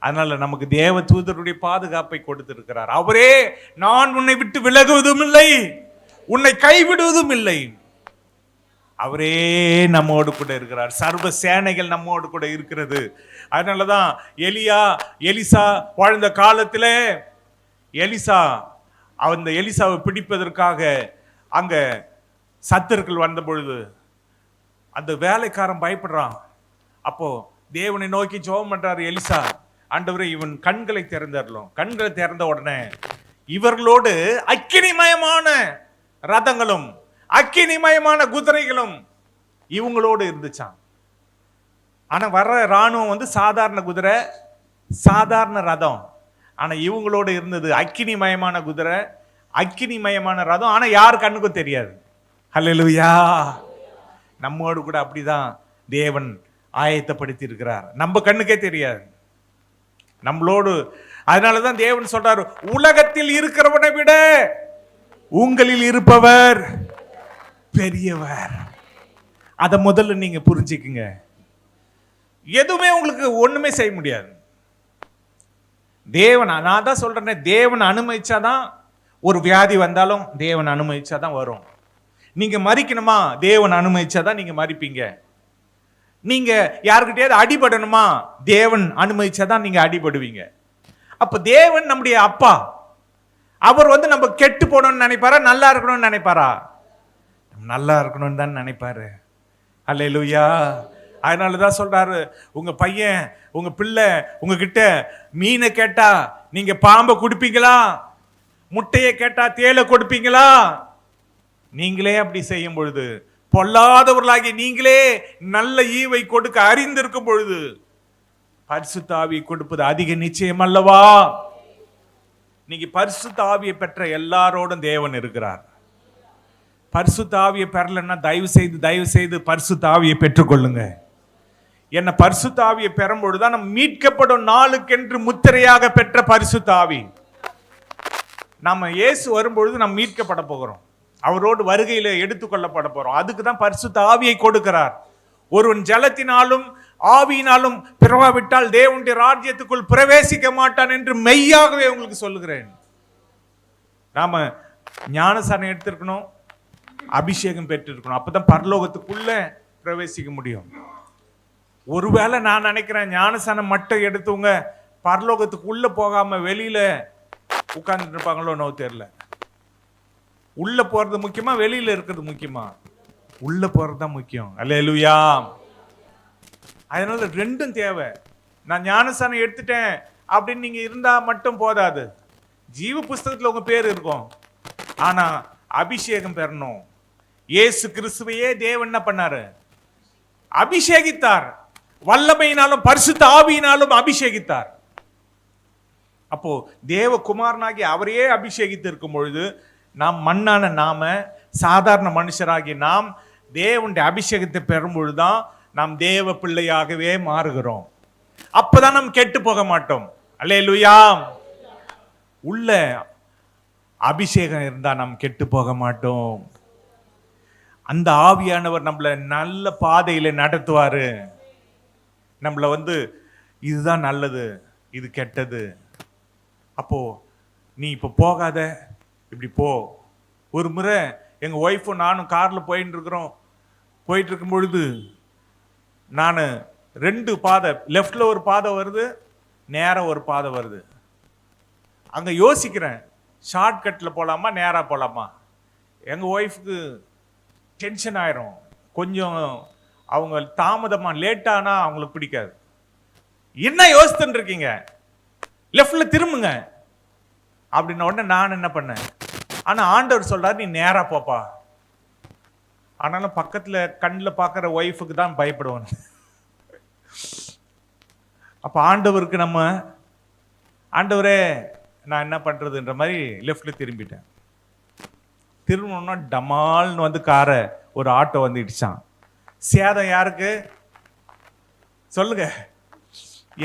அதனால நமக்கு தேவ தூதருடைய பாதுகாப்பை கொடுத்திருக்கிறார். அவரே, நான் உன்னை விட்டு விலகுவதும் இல்லை, உன்னை கைவிடுவதும் இல்லை. அவரே நம்மோடு கூட இருக்கிறார். சர்வ சேனைகள் நம்மோடு கூட இருக்கிறது. அதனாலதான் எலிசா வாழ்ந்த காலத்திலே எலிசாவை பிடிப்பதற்காக அங்க சத்துருக்கள் வந்த பொழுது அந்த வேலைக்காரன் பயப்படுறான். அப்போ தேவனை நோக்கி ஜெபம் பண்றாரு எலிசா, ஆண்டவரே இவன் கண்களை திறந்தரலும். கண்களை திறந்த உடனே இவர்களோடு அக்கினிமயமான ரதங்களும் அக்கினிமயமான குதிரைகளும் இவங்களோடு இருந்துச்சான். ஆனா வர்ற ராணுவம் வந்து சாதாரண குதிரை, சாதாரண ரதம். ஆனா இவங்களோடு இருந்தது அக்கினிமயமான குதிரை, அக்கினிமயமான ரதம். ஆனா யார் கண்ணுக்கும் தெரியாது. ஹல்லேலூயா. நம்மோடு கூட அப்படிதான் தேவன் ஆயத்தப்படுத்தி இருக்கிறார். நம்ம கண்ணுக்கே தெரியாது நம்மளோடு. அதனாலதான் தேவன் சொல்றாரு, உலகத்தில் இருக்கிறவனை விட உங்களில் இருப்பவர் பெரியவர். அத முதல்ல நீங்க புரிஞ்சுக்குங்க. எதுவுமே உங்களுக்கு ஒண்ணுமே செய்ய முடியாது. தேவன், நான் தான் சொல்றேன், தேவன் அனுமதிச்சாதான் ஒரு வியாதி வந்தாலும் தேவன் அனுமதிச்சாதான் வரும். நீங்க மறிக்கணுமா, தேவன் அனுமதிச்சாதான் நீங்க மறிப்பீங்க. நீங்க யாருக்கிட்டையாவது அடிபடணுமா, தேவன் அனுமதிச்சாதான் நீங்க அடிபடுவீங்க. அப்ப தேவன் நம்முடைய அப்பா. அவர் வந்து நம்ம கெட்டு போகணும்னு நினைப்பாரா, நல்லா இருக்கணும்னு நினைப்பாரா? நல்லா இருக்கணும்னு தான் நினைப்பாரு. அல்லேலூயா. அதனாலதான் சொல்றாரு, உங்க பையன் உங்க பிள்ளை உங்ககிட்ட மீனை கேட்டா நீங்க பாம்பை கொடுப்பீங்களா, முட்டையை கேட்டா தேலை கொடுப்பீங்களா? நீங்களே அப்படி செய்யும் பொழுது, பொல்லாதவர்களாகி நீங்களே நல்ல ஈவை கொடுக்க அறிந்திருக்கும் பொழுது பரிசுத்த ஆவியை கொடுப்பது அதிக நிச்சயம் அல்லவா? நீங்க பரிசுத்த ஆவியை பெற்ற எல்லாரோடும் தேவன் இருக்கிறார். பரிசுத்த ஆவியை பெறலன்னா தயவு செய்து பரிசுத்த ஆவியை பெற்றுக்கொள்ளுங்க. என்ன பரிசுத்த ஆவியை பெறும் பொழுதுதான் நம்ம மீட்கப்படும் நாளுக்கென்று முத்திரையாக பெற்ற பரிசுத்த ஆவி. நம்ம இயேசு வரும்பொழுது நம்ம மீட்கப்பட போகிறோம், அவரோடு வருகையில எடுத்துக்கொள்ளப்பட போறோம். அதுக்கு தான் பரிசுத்த ஆவியை கொடுக்கிறார். ஒருவன் ஜலத்தினாலும் ஆவியினாலும் பிறவாவிட்டால் தேவனுடைய ராஜ்யத்துக்குள் பிரவேசிக்க மாட்டான் என்று மெய்யாகவே உங்களுக்கு சொல்லுகிறேன். நாம ஞானசானம் எடுத்திருக்கணும், அபிஷேகம் பெற்றிருக்கணும், அப்பதான் பரலோகத்துக்குள்ள பிரவேசிக்க முடியும். ஒருவேளை நான் நினைக்கிறேன் ஞானசானம் மட்டும் எடுத்தவங்க பரலோகத்துக்கு உள்ள போகாம வெளியில உட்கார்ந்துட்டு இருப்பாங்களோ நோ தெரியல. உள்ள போறது முக்கியமா, வெளியில இருக்கிறது முக்கியமா? உள்ள போறதுதான் முக்கியம். அல்லேலூயா. அதனால ரெண்டும் தேவை. நான் ஞானசானம் எடுத்துட்டேன் அப்படின்னு நீங்க இருந்தா மட்டும் போதாது. ஜீவ புஸ்தகத்துல உங்க பேர் இருக்கும், ஆனா அபிஷேகம் பெறணும். இயேசு கிறிஸ்துவையே தேவன் என்ன பண்ணாரு? அபிஷேகித்தார். வல்லமையினாலும் பரிசுத்த ஆவியினாலும் அபிஷேகித்தார். அப்போ தேவகுமாரனாகி அவரையே அபிஷேகித்து இருக்கும் பொழுது நாம் மண்ணான நாம, சாதாரண மனுஷராகி நாம் தேவனுடைய அபிஷேகத்தை பெறும் பொழுதுதான் நாம் தேவ பிள்ளையாகவே மாறுகிறோம். அப்பதான் நாம் கெட்டு போக மாட்டோம். அல்லேலூயா. உள்ள அபிஷேகம் இருந்தா நாம் கெட்டு போக மாட்டோம். அந்த ஆவியானவர் நம்மளை நல்ல பாதையில நடத்துவாரு. நம்மளை இதுதான் நல்லது, இது கெட்டது, அப்போ நீ இப்ப போகாத, இப்படி போ. ஒரு முறை எங்க ஒய்ஃபும் நானும் கார்ல போயிட்டு இருக்கும் பொழுது நான் 2 பாதை, லெஃப்ட்ல ஒரு பாதை வருது, நேரா ஒரு பாதை வருது. அங்க யோசிக்கிறேன், ஷார்ட்கட்ல போலாமா நேரா போலாமா. எங்க ஒய்ஃபுக்கு டென்ஷன் ஆயிரும். கொஞ்சம் அவங்க தாமதமா லேட்டானா அவங்களுக்கு பிடிக்காது. என்ன யோசித்துட்டு இருக்கீங்க, லெஃப்ட்ல திரும்புங்க அப்படின்ன உடனே நான் என்ன பண்ணேன், ஆனா ஆண்டவர் சொல்றாரு நீ நேரா போப்பா. ஆனாலும் பக்கத்துல கண்ணில் பார்க்குற ஒய்ஃபுக்கு தான் பயப்படுவாங்க. அப்ப ஆண்டவருக்கு நம்ம, ஆண்டவரே நான் என்ன பண்றதுன்ற மாதிரி லெஃப்ட்ல திரும்பிட்டேன். திரும்பணும்னா டமால்னு காரை ஒரு ஆட்டோ இடிச்சான். சேதம் யாருக்கு சொல்லுங்க?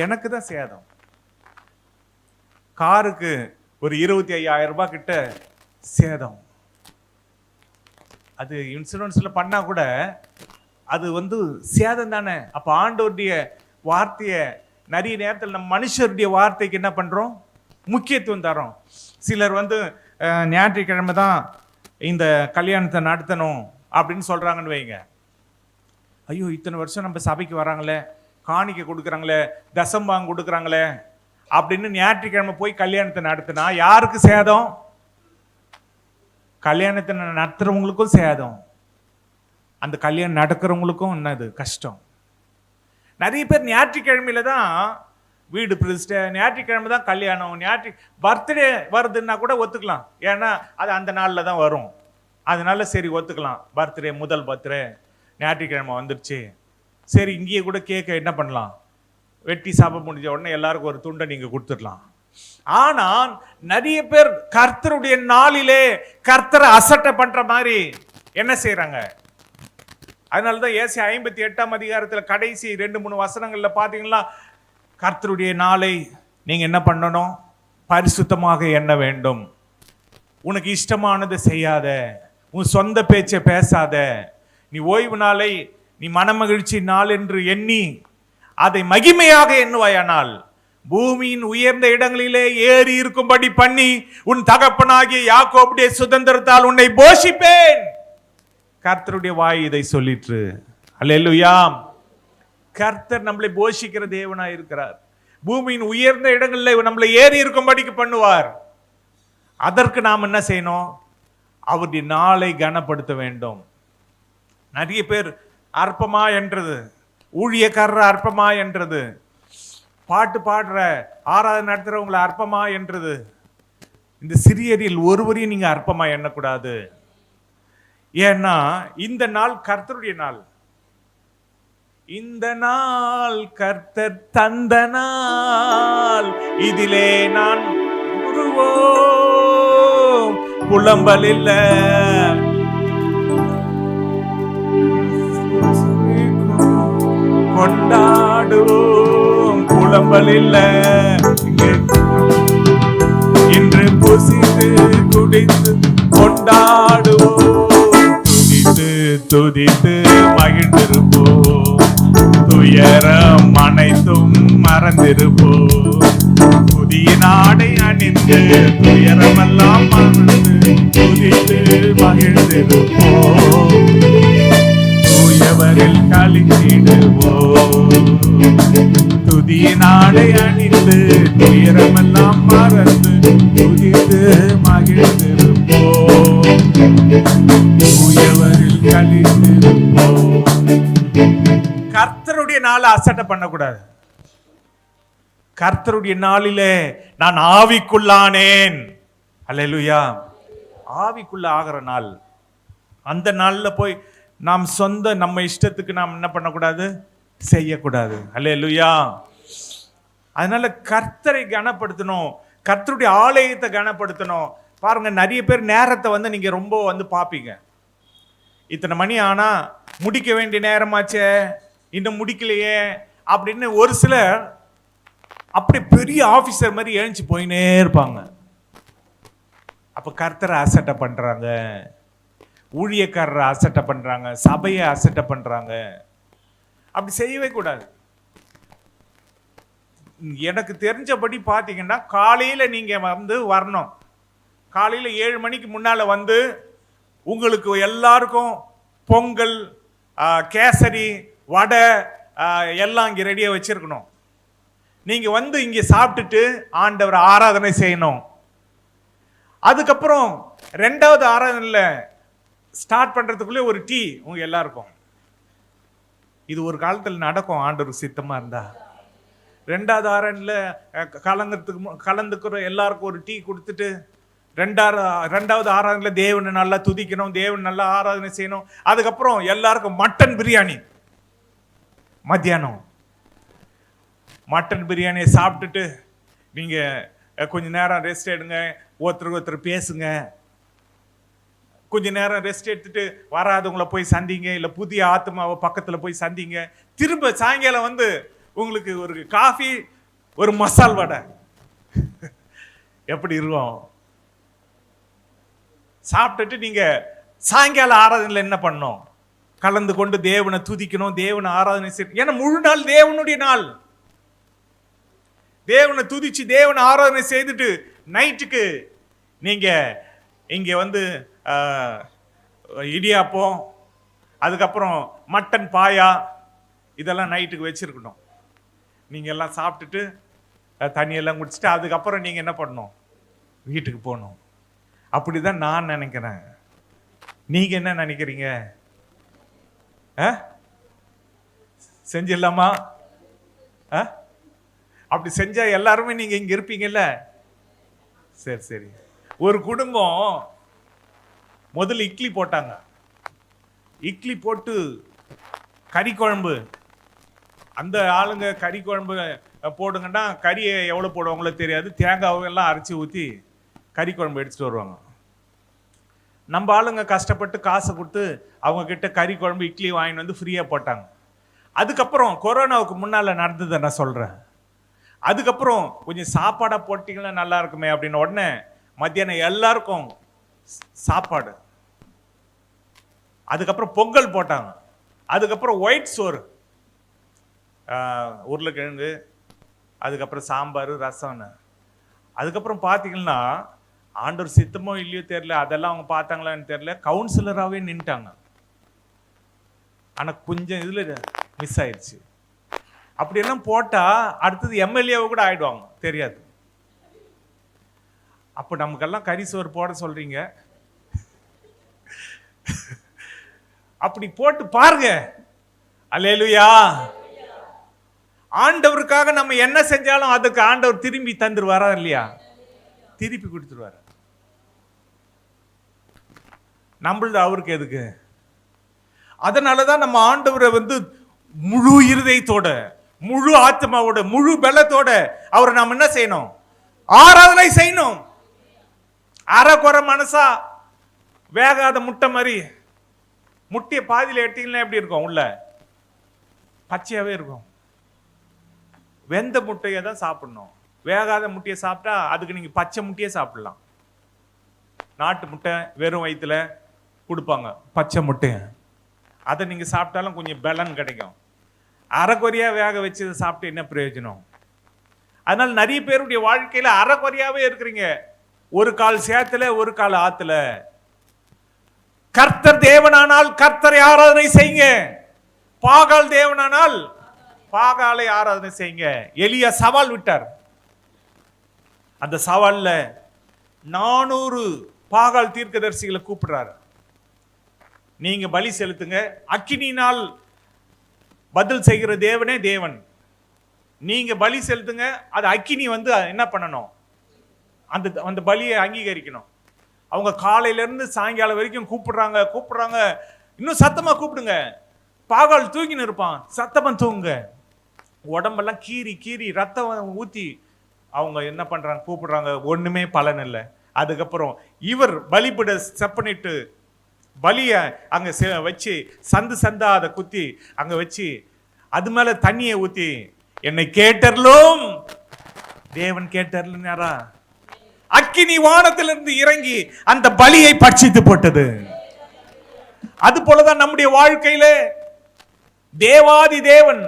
எனக்கு தான் சேதம். காருக்கு ஒரு 25,000 ரூபாய் கிட்ட சேதம். அது இன்சூரன்ஸ்ல பண்ணா கூட அது சேதம் தானே. அப்ப ஆண்டவருடைய வார்த்தையை நிறைய நேரத்தில் நம்ம மனுஷருடைய வார்த்தைக்கு என்ன பண்றோம், முக்கியத்துவம் தரோம். சிலர் ஞாயிற்றுக்கிழமை தான் இந்த கல்யாணத்தை நடத்தணும் அப்படின்னு சொல்றாங்கன்னு வைங்க. ஐயோ இத்தனை வருஷம் நம்ம சபைக்கு வராங்களே, காணிக்கை கொடுக்குறாங்களே, தசம்பாங்க கொடுக்குறாங்களே அப்படின்னு ஞாயிற்றுக்கிழமை போய் கல்யாணத்தை நடத்தினா யாருக்கு சேதம்? கல்யாணத்தை நடத்துறவங்களுக்கும் சேதம், அந்த கல்யாணம் நடக்கிறவங்களுக்கும் என்னது கஷ்டம். நிறைய பேர் ஞாயிற்றுக்கிழமையில தான் வீடு பிரதிஷ்டை, ஞாயிற்றுக்கிழமை தான் கல்யாணம், பர்த்டே வருதுன்னா கூட ஒத்துக்கலாம், ஏன்னா அது அந்த நாளில் தான் வரும், அதனால சரி ஒத்துக்கலாம். பர்த்டே, முதல் பர்த்டே ஞாயிற்றுக்கிழமை வந்துருச்சு, சரி இங்கேயே கூட கேட்க என்ன பண்ணலாம், வெட்டி சாப்பிட முடிஞ்ச உடனே எல்லாருக்கும் ஒரு துண்டை நீங்க கொடுத்துடலாம். ஆனால் நிறைய பேர் கர்த்தருடைய நாளிலே கர்த்தரை அசட்டை பண்ற மாதிரி என்ன செய்யறாங்க. அதனாலதான் ஏசாயா 58ஆம் அதிகாரத்தில் கடைசி 2-3 வசனங்கள்ல பாத்தீங்கன்னா, கர்த்தருடைய நாளை நீங்க என்ன பண்ணணும், பரிசுத்தமாக எண்ண வேண்டும், உனக்கு இஷ்டமானதை செய்யாத, உன் சொந்த பேச்சை பேசாத, நீ ஓய்வு நாளை நீ மனமகிழ்ச்சி நாள் என்று எண்ணி அதை மகிமையாக எண்ணுவாயானால் பூமியின் உயர்ந்த இடங்களிலே ஏறி இருக்கும்படி பண்ணி உன் தகப்பனாகிய யாக்கோபுடைய சுதந்திரத்தால் உன்னை போஷிப்பேன். கர்த்தருடைய வாய் இதை சொல்லிற்று. அல்லேலூயா. கர்த்தர் நம்மளை போஷிக்கிற தேவனா இருக்கிறார். பூமியின் உயர்ந்த இடங்களில் நம்மளை ஏறி இருக்கும்படிக்கு பண்ணுவார். அதற்கு நாம் என்ன செய்யணும், அவருடைய நாளை கனப்படுத்த வேண்டும். நிறைய பேர் அற்பமா என்றது, ஊழியக்காரர் அற்பமா என்றது, பாட்டு பாடுற ஆராதனை நடத்துறவங்களை அற்பமா என்றது. இந்த சிறியரில் ஒருவரையும் நீங்க அற்பமா எண்ணக்கூடாது. ஏன்னா இந்த நாள் கர்த்தருடைய நாள். இந்த நாள் கர்த்தர் தந்த நாள், இதிலே நான் குருவோம், புலம்பல் இல்ல, கொண்டாடுவோம், புலம்பல் இல்ல, இன்று புசித்து குடித்து கொண்டாடுவோம், துதித்து துதித்து மகிழ்ந்திருப்போம், துயரம் அனைத்தும் மறந்திருப்போம், புதிய நாடை அணிந்து துயரமெல்லாம் மறந்து துதித்து மகிழ்ந்திருப்போம், தூயவரில் கழித்திடுவோம், துதிய நாடை அணிந்து துயரமெல்லாம் மறந்து துதித்து மகிழ்ந்திருப்போம், தூயவரில் கழித்திருப்போம். கர்த்தருடைய நாளை அசட்டை பண்ணக்கூடாது. கர்த்தருடைய நாளிலே நான் ஆவிக்குள்ளானேன். அல்லேலூயா. ஆவிக்குள்ள ஆகிற நாள், அந்த நாள்ல போய் நாம் நம்ம இஷ்டத்துக்கு நாம் என்ன பண்ணக்கூடாது, செய்யக்கூடாது. அல்லேலூயா. அதனால கர்த்தரை கனப்படுத்தணும், கர்த்தருடைய ஆலயத்தை கனப்படுத்தணும். பாருங்க, நிறைய பேர் நேரத்தை நீங்க ரொம்ப பாப்பீங்க. இத்தனை மணி ஆனா முடிக்க வேண்டிய நேரமாச்சே, இன்னும் முடிக்கலையே அப்படின்னு ஒரு சிலர் அப்படி பெரிய ஆபீசர் மாதிரி எழுந்து போயினே இருப்பாங்க. அப்ப கர்த்தரை அசட்டை பண்றாங்க, ஊழியக்காரரை அசட்டை பண்றாங்க, சபையை அசட்டை பண்றாங்க. அப்படி செய்யவே கூடாது. எனக்கு தெரிஞ்சபடி பார்த்தீங்கன்னா காலையில் நீங்கள் வந்து வரணும். காலையில் 7 மணிக்கு முன்னால் வந்து உங்களுக்கு எல்லாருக்கும் பொங்கல், கேசரி, வடை எல்லாம் இங்கே ரெடியாக வச்சுருக்கணும். நீங்கள் வந்து இங்கே சாப்பிட்டுட்டு ஆண்டவர் ஆராதனை செய்யணும். அதுக்கப்புறம் 2வது ஆராதனையில் ஸ்டார்ட் பண்ணுறதுக்குள்ளே ஒரு டீ உங்கள் எல்லாருக்கும். இது ஒரு காலத்தில் நடக்கும் ஆண்டவர் சித்தமாக இருந்தால். 2வது ஆராதனையில் கலந்துக்கிற எல்லாருக்கும் ஒரு டீ கொடுத்துட்டு 2வது ஆராதனையில் தேவனை நல்லா துதிக்கணும், தேவன் நல்லா ஆராதனை செய்யணும். அதுக்கப்புறம் எல்லாருக்கும் மட்டன் பிரியாணி. மத்தியானம் மட்டன் பிரியாணியை சாப்பிட்டுட்டு நீங்கள் கொஞ்ச நேரம் ரெஸ்ட் எடுங்க, ஒருத்தருக்கு ஒருத்தர் பேசுங்க. கொஞ்ச நேரம் ரெஸ்ட் எடுத்துட்டு வராதவங்களை போய் சந்திங்க, இல்லை புதிய ஆத்மாவை பக்கத்தில் போய் சந்திங்க. திரும்ப சாயங்காலம் வந்து உங்களுக்கு ஒரு காஃபி, ஒரு மசால் வடை எப்படி இருக்கும் சாப்பிட்டுட்டு நீங்க சாயங்கால ஆராதனையில் என்ன பண்ணணும்? கலந்து கொண்டு தேவனை துதிக்கணும், தேவனை ஆராதனை செய்யணும். ஏன்னா முழு நாள் தேவனுடைய நாள். தேவனை துதிச்சு தேவனை ஆராதனை செய்துட்டு நைட்டுக்கு நீங்க இங்க வந்து இடியாப்பம், அதுக்கப்புறம் மட்டன் பாயா, இதெல்லாம் நைட்டுக்கு வச்சிருக்கணும். நீங்க எல்லாம் சாப்பிட்டுட்டு தண்ணியெல்லாம் குடிச்சிட்டு அதுக்கப்புறம் நீங்க என்ன பண்ணணும்? வீட்டுக்கு போகணும். அப்படிதான் நான் நினைக்கிறேன். நீங்க என்ன நினைக்கிறீங்க? செஞ்சிடலாமா? அப்படி செஞ்சா எல்லாருமே நீங்க இங்க இருப்பீங்கல்ல? சரி சரி. ஒரு குடும்பம் முதல்ல இட்லி போட்டாங்க. இட்லி போட்டு கறி குழம்பு. அந்த ஆளுங்க கறி குழம்பு போடுங்கன்னா கறியை எவ்வளோ போடுவாங்களோ தெரியாது, தேங்காவெல்லாம் அரைச்சி ஊற்றி கறி குழம்பு எடுத்துகிட்டு வருவாங்க. நம்ம ஆளுங்க கஷ்டப்பட்டு காசை கொடுத்து அவங்க கிட்ட கறி குழம்பு இட்லி வாங்கிட்டு வந்து ஃப்ரீயாக போட்டாங்க. அதுக்கப்புறம் கொரோனாவுக்கு முன்னால் நடந்ததை நான் சொல்கிறேன். அதுக்கப்புறம் கொஞ்சம் சாப்பாடாக போட்டிங்கன்னா நல்லா இருக்குமே அப்படின்னு உடனே மத்தியானம் எல்லாருக்கும் சாப்பாடு. அதுக்கப்புறம் பொங்கல் போட்டாங்க. அதுக்கப்புறம் ஒயிட் சோறு, உருளைக்கிழங்கு, அதுக்கப்புறம் சாம்பார், ரசம்னு. அதுக்கப்புறம் பார்த்தீங்கன்னா ஆண்டவர் சித்தமோ இல்லையோ தெரியல, அதெல்லாம் அவங்க பார்த்தாங்களான்னு தெரியல, கவுன்சிலராகவே நின்ட்டாங்க. ஆனால் கொஞ்சம் இதில் மிஸ் ஆயிடுச்சு. அப்படியெல்லாம் போட்டால் அடுத்தது எம்எல்ஏவை கூட ஆயிடுவாங்க, தெரியாது. அப்போ நமக்கெல்லாம் கறி சோறு போட சொல்றீங்க. அப்படி போட்டு பாருங்க. அல்லேலூயா. ஆண்டவருக்காக நம்ம என்ன செஞ்சாலும் அதுக்கு ஆண்டவர் திரும்பி தந்துருவாரா இல்லையா? திருப்பி கொடுத்துருவாரு. நம்மளது அவருக்கு எதுக்கு? அதனாலதான் நம்ம ஆண்டவரை வந்து முழு இருதயத்தோட, முழு ஆத்மாவோட, முழு பலத்தோட அவரை நாம் என்ன செய்யணும்? ஆராதனை செய்யணும். அரைக்குறை மனசா வேகாத முட்டை மாதிரி, முட்டையை பாதியில் எடுத்தீங்கன்னா எப்படி இருக்கும்? உள்ள பச்சையாவே இருக்கும். வெந்த முட்டையை தான் சாப்பிடணும். வேகாத முட்டையை சாப்பிட்டா அதுக்கு நீங்க பச்சை முட்டையே சாப்பிடலாம். நாட்டு முட்டை வெறும் வயிற்றுல கொடுப்பாங்க, பச்சை முட்டை. அதை நீங்க சாப்பிட்டாலும் கொஞ்சம் பலன் கிடைக்கும். அரைக்குறையா வேக வச்சு சாப்பிட்டு என்ன பிரயோஜனம்? அதனால நிறைய பேருடைய வாழ்க்கையில அரைக்குறையாவே இருக்கிறீங்க. ஒரு கால் சேத்துல, ஒரு கால் ஆத்துல. கர்த்தர் தேவனானால் கர்த்தரை ஆராதனை செய்யுங்க. பாகால் தேவனானால் பாகாலை ஆராதனை செய்யுங்க. எலியா சவால் விட்டார். அந்த சவால்ல 400 பாகால் தீர்க்கதரிசிகளை கூப்பிடுறாரு. நீங்க பலி செலுத்துங்க, அக்கினியினால் பதில் செய்கிற தேவனே தேவன். நீங்க பலி செலுத்துங்க, அது அக்கினி வந்து என்ன பண்ணணும்? அந்த பலியை அங்கீகரிக்கணும். அவங்க காலையில இருந்து சாயங்காலம் வரைக்கும் கூப்பிடுறாங்க. இன்னும் சத்தமா கூப்பிடுங்க. பாகால் தூங்கின்னு இருப்பான், சத்தமா தூங்குங்க. உடம்பெல்லாம் கீறி ரத்தம் ஊத்தி அவங்க என்ன பண்றாங்க? கூப்பிடுறாங்க. ஒண்ணுமே பலன் இல்லை. அதுக்கப்புறம் இவர் பலிபீட செப்பனிட்டு பலிய அங்க வச்சு சந்தா அதை குத்தி அங்க வச்சு அது மேல தண்ணியை ஊத்தி என்னை கேட்டர்லும், தேவன் கேட்டர்லும், அக்கினி வானத்திலிருந்து இறங்கி அந்த பலியை பட்சித்து போட்டது. அது போலதான் நம்முடைய வாழ்க்கையில தேவாதி தேவன்,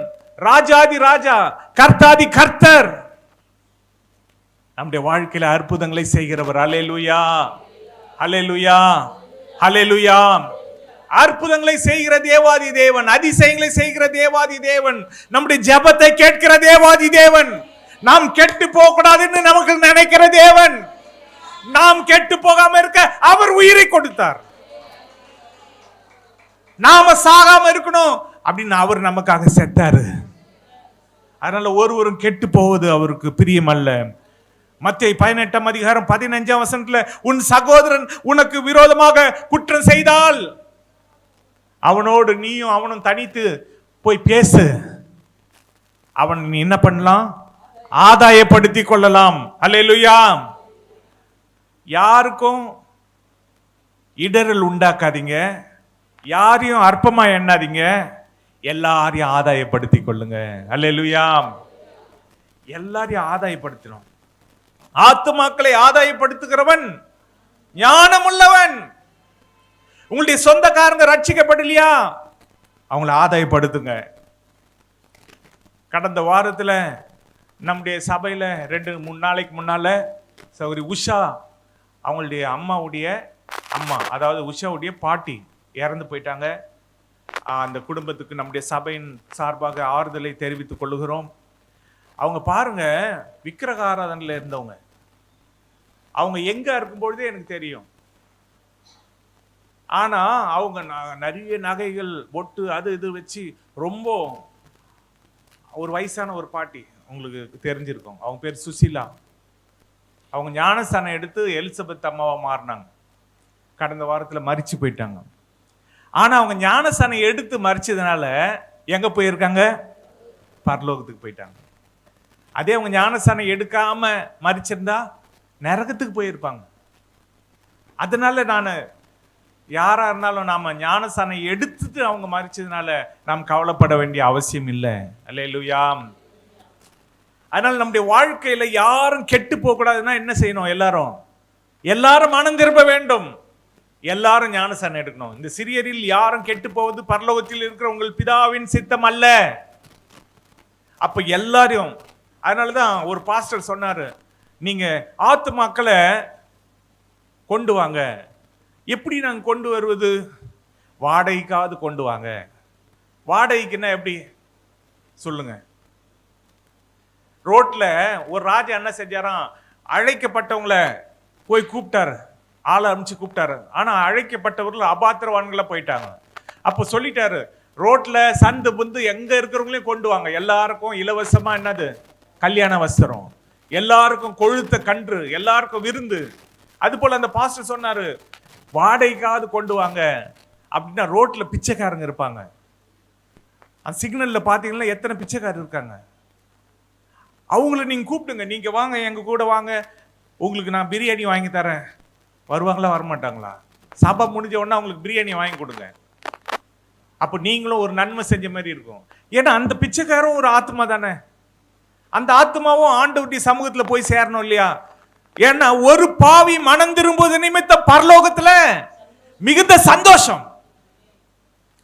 ராஜாதி ராஜா, கர்த்தாதி கர்த்தர் நம்முடைய வாழ்க்கையில அற்புதங்களை செய்கிறவர். அல்லேலூயா, அல்லேலூயா, அல்லேலூயா. அற்புதங்களை செய்கிற தேவாதி தேவன், அதிசயங்களை செய்கிற தேவாதி தேவன், நம்முடைய ஜெபத்தை கேட்கிற தேவாதி தேவன், நாம் கெட்டு போக கூடாதுன்னு நமக்கு நினைக்கிற தேவன், நாம் கெட்டு போகாம இருக்க அவர் உயிரை கொடுத்தார். நாம சாகாம இருக்கணும் அப்படின்னு அவர் நமக்காக செத்தாரு. அதனால ஒருவரும் கெட்டு போவது அவருக்கு பிரியமல்ல. மத்தேயு 18 அதிகாரம் 15 வசனத்துல, உன் சகோதரன் உனக்கு விரோதமாக குற்றம் செய்தால் அவனோடு நீயும் அவனும் தனித்து போய் பேசு. அவன் நீ என்ன பண்ணலாம்? ஆதாயப்படுத்தி கொள்ளலாம். அல்லேலூயா. யாருக்கும் இடரல் உண்டாக்காதீங்க, யாரையும் அற்பமா எண்ணாதீங்க, எல்லாரையும் ஆதாயப்படுத்தி கொள்ளுங்க. அல்லேலூயா. எல்லாரையும் ஆதாயப்படுத்தணும். ஆத்துமாக்களை ஆதாயப்படுத்துகிறவன் ஞானம் உள்ளவன். உங்களுடைய சொந்தக்காரங்க ரட்சிக்கப்படலையா? அவங்கள ஆதாயப்படுத்துங்க. கடந்த வாரத்தில் நம்முடைய சபையில் 2-3 நாளைக்கு முன்னால சௌரி உஷா, அவங்களுடைய அம்மாவுடைய அம்மா, அதாவது உஷாவுடைய பாட்டி இறந்து போயிட்டாங்க. அந்த குடும்பத்துக்கு நம்முடைய சபையின் சார்பாக ஆறுதலை தெரிவித்துக் கொள்ளுகிறோம். அவங்க பாருங்க, விக்கிரக ஆராதனையில் இருந்தவங்க. அவங்க எங்க இருக்கும்பொழுதே எனக்கு தெரியும். ஆனா அவங்க நிறைய நகைகள், பொட்டு, அது இது வச்சு ரொம்ப ஒரு வயசான ஒரு பாட்டி, உங்களுக்கு தெரிஞ்சிருக்கும். அவங்க பேர் சுசிலா. அவங்க ஞானஸ்தானம் எடுத்து எலிசபெத் அம்மாவா மாறினாங்க. கடந்த வாரத்தில் மரிச்சு போயிட்டாங்க. ஆனா அவங்க ஞானஸ்தானம் எடுத்து மரிச்சதுனால எங்க போயிருக்காங்க? பரலோகத்துக்கு போயிட்டாங்க. அதே அவங்க ஞானஸ்தானம் எடுக்காம மரிச்சிருந்தா நரகத்துக்கு போயிருப்பாங்க. அதனால நான் யாரா இருந்தாலும் நாம ஞானஸ்தானம் எடுத்துட்டு அவங்க மரிச்சதுனால நாம் கவலைப்பட வேண்டிய அவசியம் இல்லை. அல்லேலூயா. அதனால நம்முடைய வாழ்க்கையில யாரும் கெட்டு போக கூடாதுன்னா என்ன செய்யணும்? எல்லாரும் மனம் திரும்ப வேண்டும். எல்லாரும் ஞானஸ்தானம் எடுக்கணும். இந்த சிறியரில் யாரும் கெட்டு போவது பரலோகத்தில் இருக்கிற உங்கள் பிதாவின் சித்தம் அல்ல. அப்ப எல்லாரையும், அதனாலதான் ஒரு பாஸ்டர் சொன்னாரு, நீங்க ஆத்துமாக்களை கொண்டு வாங்க. எப்படி நாங்க கொண்டு வருவது? வாடகைக்காவது கொண்டு வாங்க. வாடகைக்குன்னா எப்படி சொல்லுங்க? ரோட்ல ஒரு ராஜா என்ன செஞ்சாராம், அழைக்கப்பட்டவங்களை போய் கூப்பிட்டாரு, ஆளை அனுப்பிச்சு கூப்பிட்டாரு. ஆனா அழைக்கப்பட்டவர்கள் அபாத்திரவான்களா போயிட்டாங்க. அப்போ சொல்லிட்டாரு, ரோட்ல சந்து புந்து எங்க இருக்கிறவங்களையும் கொண்டு வாங்க. எல்லாருக்கும் இலவசமா என்னது? கல்யாண வஸ்திரம், எல்லாருக்கும் கொழுத்த கன்று, எல்லாருக்கும் விருந்து. அது போல அந்த பாஸ்டர் சொன்னாரு, வாடகைக்காவது கொண்டு வாங்க. அப்படின்னா ரோட்ல பிச்சைக்காரங்க இருப்பாங்க. அந்த சிக்னல்ல பாத்தீங்கன்னா எத்தனை பிச்சைக்காரர் இருக்காங்க. அவங்கள நீங்க கூப்பிடுங்க, நீங்க வாங்க, எங்க கூட வாங்க, உங்களுக்கு நான் பிரியாணி வாங்கி தரேன். வருவாங்களா வரமாட்டாங்களா? சபை முடிஞ்ச உடனே அவங்களுக்கு பிரியாணி வாங்கி கொடுங்க. அப்போ நீங்களும் ஒரு நன்மை செஞ்ச மாதிரி இருக்கும். ஏன்னா அந்த பிச்சைக்காரும் ஒரு ஆத்மா தானே. அந்த ஆத்மாவும் ஆண்டவருடைய சமூகத்துல போய் சேரணும் இல்லையா? ஏன்னா ஒரு பாவி மனம் திரும்புவது நிமித்தம் பரலோகத்துல மிகுந்த சந்தோஷம்.